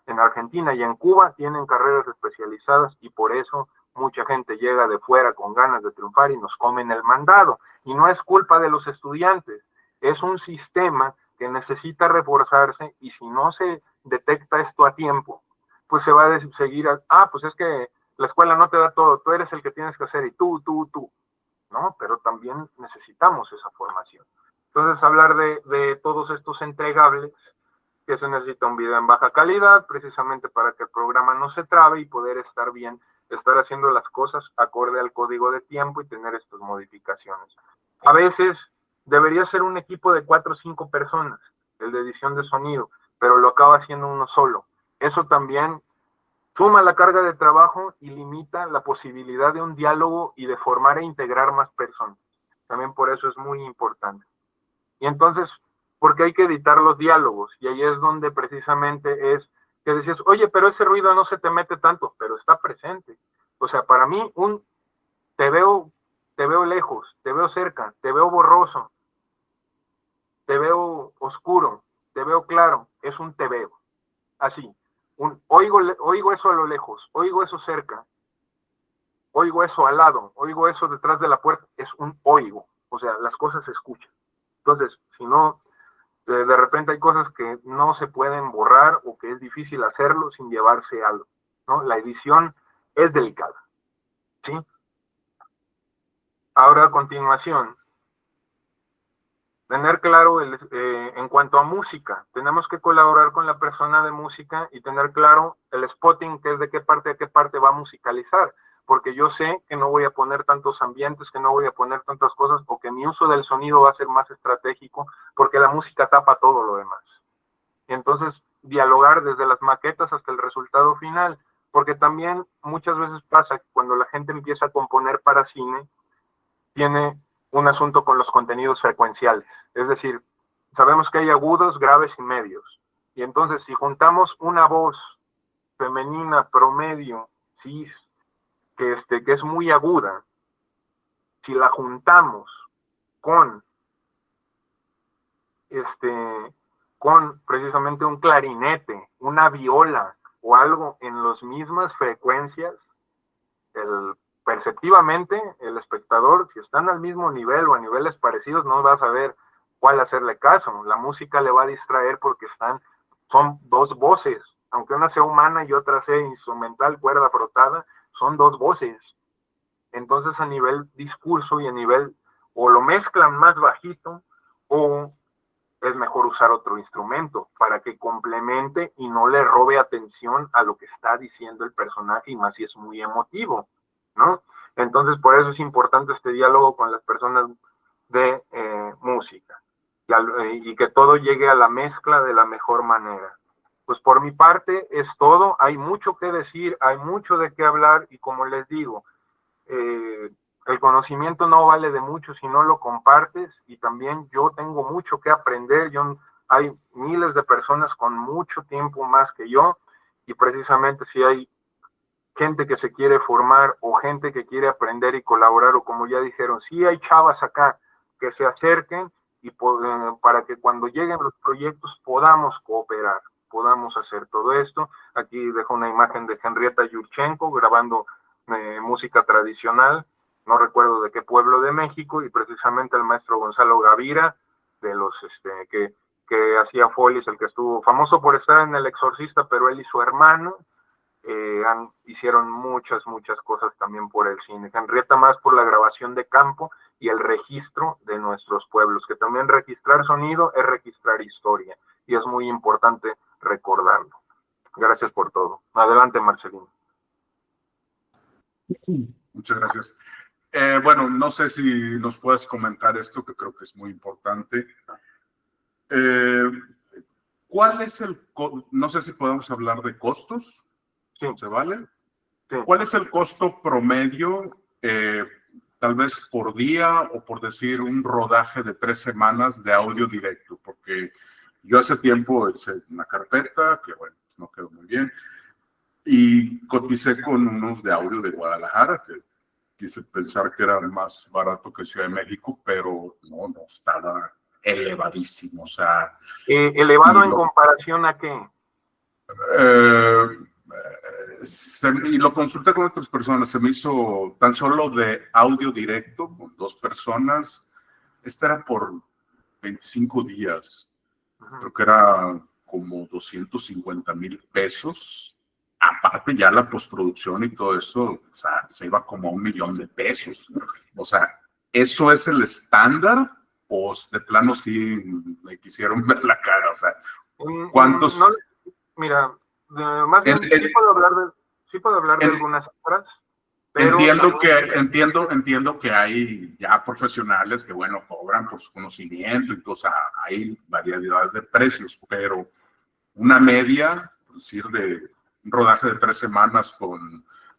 en Argentina y en Cuba tienen carreras especializadas, y por eso mucha gente llega de fuera con ganas de triunfar y nos comen el mandado. Y no es culpa de los estudiantes, es un sistema que necesita reforzarse, y si no se detecta esto a tiempo, pues se va a seguir, pues es que la escuela no te da todo, tú eres el que tienes que hacer, y tú. No, pero también necesitamos esa formación. Entonces, hablar de todos estos entregables, que se necesita un video en baja calidad, precisamente para que el programa no se trabe y poder estar bien, estar haciendo las cosas acorde al código de tiempo y tener estas modificaciones. A veces debería ser un equipo de 4 o 5 personas, el de edición de sonido, pero lo acaba haciendo uno solo. Eso también suma la carga de trabajo y limita la posibilidad de un diálogo y de formar e integrar más personas. También por eso es muy importante. Y entonces, porque hay que editar los diálogos, y ahí es donde precisamente es que decías, oye, pero ese ruido no se te mete tanto, pero está presente. O sea, para mí, te veo lejos, te veo cerca, te veo borroso, te veo oscuro, te veo claro, es un te veo. Así, oigo eso a lo lejos, oigo eso cerca, oigo eso al lado, oigo eso detrás de la puerta, es un oigo. O sea, las cosas se escuchan. Entonces, si no, de repente hay cosas que no se pueden borrar o que es difícil hacerlo sin llevarse algo, ¿no? La edición es delicada, ¿sí? Ahora, a continuación, tener claro, en cuanto a música, tenemos que colaborar con la persona de música y tener claro el spotting, que es de qué parte a qué parte va a musicalizar, porque yo sé que no voy a poner tantos ambientes, que no voy a poner tantas cosas, o que mi uso del sonido va a ser más estratégico, porque la música tapa todo lo demás. Y entonces, dialogar desde las maquetas hasta el resultado final, porque también muchas veces pasa que cuando la gente empieza a componer para cine, tiene un asunto con los contenidos frecuenciales. Es decir, sabemos que hay agudos, graves y medios. Y entonces, si juntamos una voz femenina promedio, cis, que es muy aguda, si la juntamos con, con precisamente un clarinete, una viola o algo en las mismas frecuencias, perceptivamente el espectador, si están al mismo nivel o a niveles parecidos, no va a saber cuál hacerle caso. La música le va a distraer porque son dos voces, aunque una sea humana y otra sea instrumental, cuerda frotada, son dos voces. Entonces, a nivel discurso y a nivel, o lo mezclan más bajito, o es mejor usar otro instrumento para que complemente y no le robe atención a lo que está diciendo el personaje, y más si es muy emotivo, ¿no? Entonces, por eso es importante este diálogo con las personas de música, y que todo llegue a la mezcla de la mejor manera. Pues por mi parte es todo. Hay mucho que decir, hay mucho de qué hablar, y como les digo, el conocimiento no vale de mucho si no lo compartes, y también yo tengo mucho que aprender. Hay miles de personas con mucho tiempo más que yo, y precisamente si hay gente que se quiere formar o gente que quiere aprender y colaborar, o como ya dijeron, si hay chavas acá que se acerquen y para que cuando lleguen los proyectos podamos cooperar, podamos hacer todo esto. Aquí dejo una imagen de Henrietta Yurchenko grabando música tradicional, no recuerdo de qué pueblo de México, y precisamente el maestro Gonzalo Gavira, de los que hacía folies, el que estuvo famoso por estar en El Exorcista, pero él y su hermano hicieron muchas cosas también por el cine. Henrietta más por la grabación de campo y el registro de nuestros pueblos, que también registrar sonido es registrar historia, y es muy importante recordarlo. Gracias por todo. Adelante, Marcelino. Muchas gracias. Bueno, no sé si nos puedes comentar esto, que creo que es muy importante. ¿Cuál es no sé si podemos hablar de costos? Sí. ¿Se vale? Sí. ¿Cuál es el costo promedio, tal vez por día, o por decir un rodaje de 3 semanas de audio directo? Porque yo hace tiempo hice una carpeta que, bueno, no quedó muy bien, y coticé con unos de audio de Guadalajara, que quise pensar que era más barato que Ciudad de México, pero no estaba elevadísimo. O sea, ¿elevado en comparación a qué? Y lo consulté con otras personas, se me hizo tan solo de audio directo con 2 personas. Este era por 25 días. Creo que era como 250,000 pesos. Aparte ya la postproducción y todo eso, o sea, se iba como a 1,000,000 de pesos. O sea, ¿eso es el estándar? ¿O de plano sí me quisieron ver la cara? O sea, ¿cuántos? No, mira, más bien sí puedo hablar de algunas cifras. Pero entiendo que hay ya profesionales que, bueno, cobran por su conocimiento, y o sea, hay variedad de precios, pero una media, es decir, de un rodaje de 3 semanas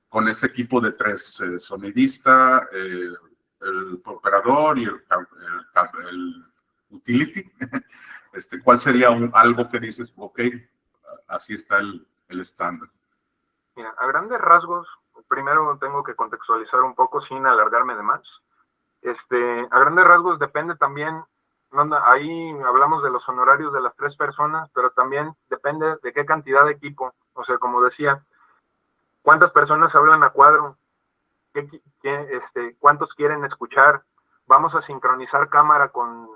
con este equipo de 3 sonidistas, el operador y el utility. ¿Cuál sería algo que dices, ok, así está el estándar? Mira, a grandes rasgos, primero tengo que contextualizar un poco sin alargarme de más. A grandes rasgos depende también, ahí hablamos de los honorarios de las 3 personas, pero también depende de qué cantidad de equipo. O sea, como decía, cuántas personas hablan a cuadro, cuántos quieren escuchar, vamos a sincronizar cámara con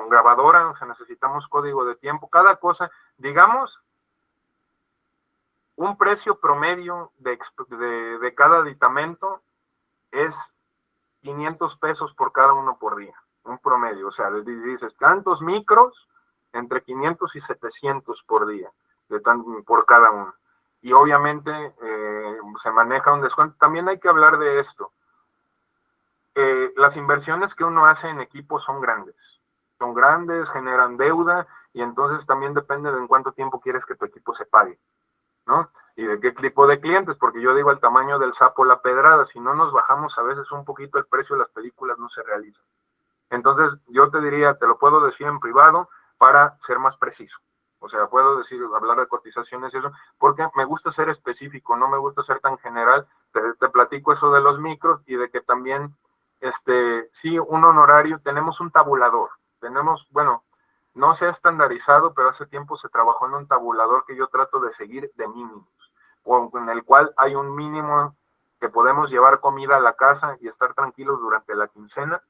grabadora, o sea, necesitamos código de tiempo, cada cosa, digamos, un precio promedio de cada aditamento es 500 pesos por cada uno por día, un promedio, o sea, dices, tantos micros, entre 500 y 700 por día, por cada uno. Y obviamente se maneja un descuento. También hay que hablar de esto. Las inversiones que uno hace en equipo son grandes, generan deuda, y entonces también depende de en cuánto tiempo quieres que tu equipo se pague, ¿no? Y de qué tipo de clientes, porque yo digo, el tamaño del sapo la pedrada, si no nos bajamos a veces un poquito el precio de las películas no se realiza. Entonces yo te diría, te lo puedo decir en privado para ser más preciso. O sea, puedo hablar de cotizaciones y eso, porque me gusta ser específico, no me gusta ser tan general. Te platico eso de los micros y de que también, sí, un honorario, tenemos un tabulador, bueno, no se ha estandarizado, pero hace tiempo se trabajó en un tabulador que yo trato de seguir de mínimos, con el cual hay un mínimo que podemos llevar comida a la casa y estar tranquilos durante la quincena,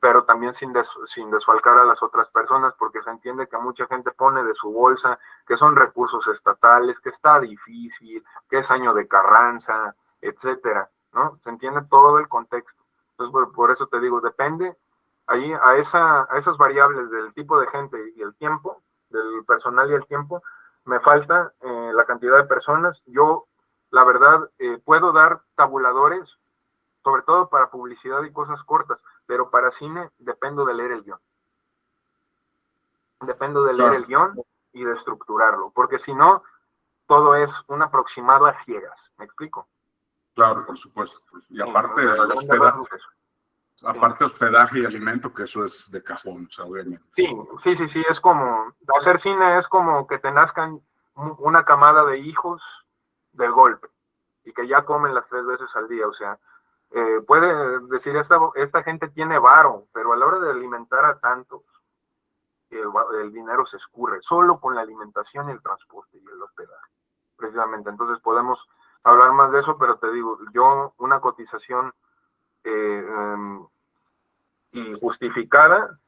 pero también sin desfalcar a las otras personas, porque se entiende que mucha gente pone de su bolsa, que son recursos estatales, que está difícil, que es año de Carranza, etcétera, ¿no? Se entiende todo el contexto. Entonces, por eso te digo, depende ahí a esas variables del tipo de gente y el tiempo, del personal y el tiempo, me falta la cantidad de personas. Yo, la verdad, puedo dar tabuladores, sobre todo para publicidad y cosas cortas, pero para cine dependo de leer el guión. Dependo de leer el guión y de estructurarlo, porque si no, todo es un aproximado a ciegas. ¿Me explico? Claro, por supuesto. Y aparte, hospedaje y alimento, que eso es de cajón, obviamente. Sí, es como, hacer cine es como que te nazcan una camada de hijos del golpe, y que ya comen las 3 veces al día, o sea, puede decir, esta gente tiene varo, pero a la hora de alimentar a tantos, el dinero se escurre, solo con la alimentación y el transporte y el hospedaje, precisamente. Entonces podemos hablar más de eso, pero te digo, yo una cotización y justificada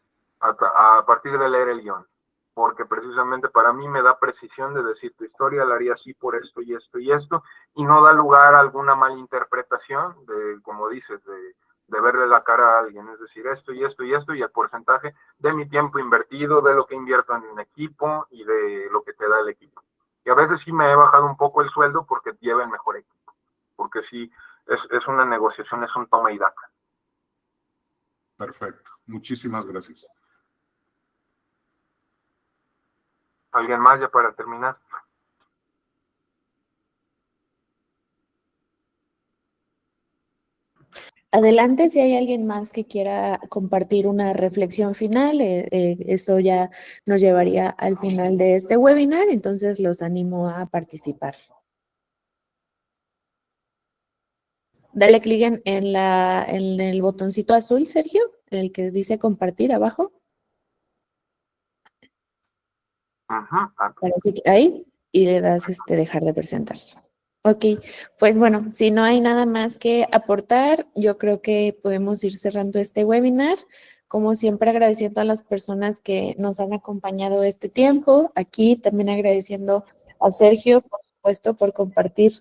a partir de leer el guión, porque precisamente para mí me da precisión de decir, tu historia la haría así por esto y esto y esto, y no da lugar a alguna malinterpretación de, como dices, de verle la cara a alguien, es decir, esto y esto y esto, y el porcentaje de mi tiempo invertido, de lo que invierto en un equipo y de lo que te da el equipo. Y a veces sí me he bajado un poco el sueldo porque lleva el mejor equipo, porque sí, es una negociación, es un toma y daca. Perfecto, muchísimas gracias. ¿Alguien más ya para terminar? Adelante, si hay alguien más que quiera compartir una reflexión final, eso ya nos llevaría al final de este webinar, entonces los animo a participar. Dale clic en el botoncito azul, Sergio, en el que dice compartir abajo. Parece que ahí, y le das dejar de presentar. Ok, pues bueno, si no hay nada más que aportar, yo creo que podemos ir cerrando este webinar. Como siempre, agradeciendo a las personas que nos han acompañado este tiempo. Aquí también agradeciendo a Sergio, por supuesto, por compartir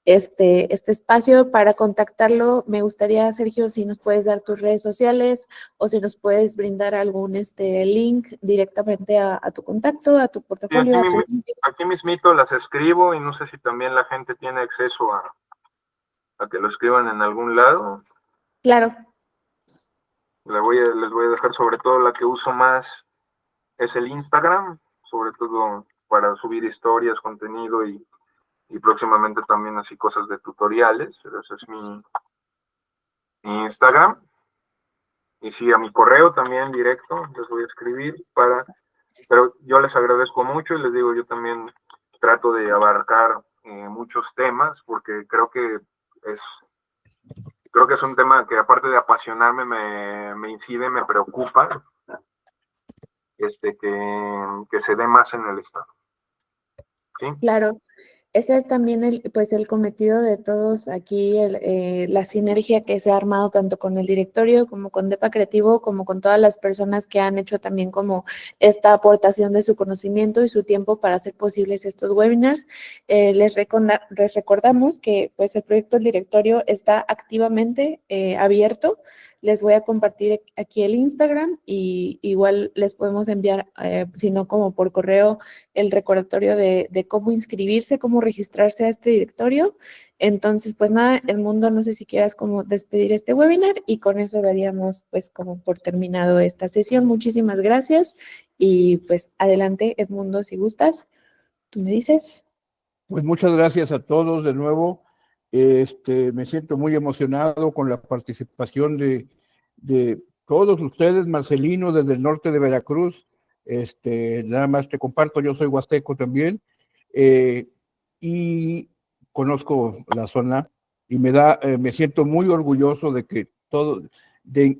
este espacio. Para contactarlo, me gustaría, Sergio, si nos puedes dar tus redes sociales o si nos puedes brindar algún link directamente a tu contacto, a tu portafolio. Aquí mismito las escribo, y no sé si también la gente tiene acceso a que lo escriban en algún lado. Claro. Les voy a dejar, sobre todo la que uso más es el Instagram, sobre todo para subir historias, contenido y y próximamente también así cosas de tutoriales. Ese es mi Instagram. Y sí, a mi correo también directo les voy a escribir pero yo les agradezco mucho y les digo, yo también trato de abarcar muchos temas porque creo que es un tema que aparte de apasionarme me incide, me preocupa que se dé más en el estado. ¿Sí? Claro. Ese es también el cometido de todos aquí, la sinergia que se ha armado tanto con el directorio como con DEPA Creativo, como con todas las personas que han hecho también como esta aportación de su conocimiento y su tiempo para hacer posibles estos webinars. Les recordamos que pues el proyecto del directorio está activamente abierto. Les voy a compartir aquí el Instagram y igual les podemos enviar, si no como por correo, el recordatorio de cómo inscribirse, cómo registrarse a este directorio. Entonces, pues nada, Edmundo, no sé si quieras como despedir este webinar y con eso daríamos pues como por terminado esta sesión. Muchísimas gracias y pues adelante, Edmundo, si gustas, tú me dices. Pues muchas gracias a todos de nuevo. Me siento muy emocionado con la participación de todos ustedes, Marcelino, desde el norte de Veracruz. Nada más te comparto, yo soy huasteco también, y conozco la zona y me siento muy orgulloso de que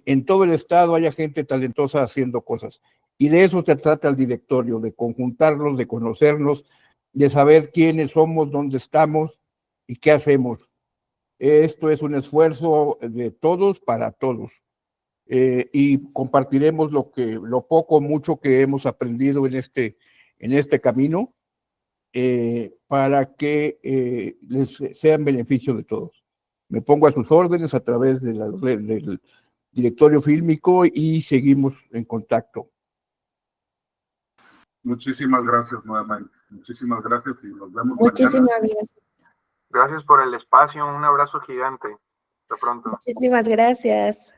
en todo el estado haya gente talentosa haciendo cosas. Y de eso se trata el directorio, de conjuntarlos, de conocernos, de saber quiénes somos, dónde estamos y qué hacemos. Esto es un esfuerzo de todos para todos. Y compartiremos lo poco o mucho que hemos aprendido en este camino para que les sea en beneficio de todos. Me pongo a sus órdenes a través del directorio fílmico y seguimos en contacto. Muchísimas gracias nuevamente. Muchísimas gracias y nos vemos Muchísimas mañana. Gracias. Gracias por el espacio, un abrazo gigante. Hasta pronto. Muchísimas gracias.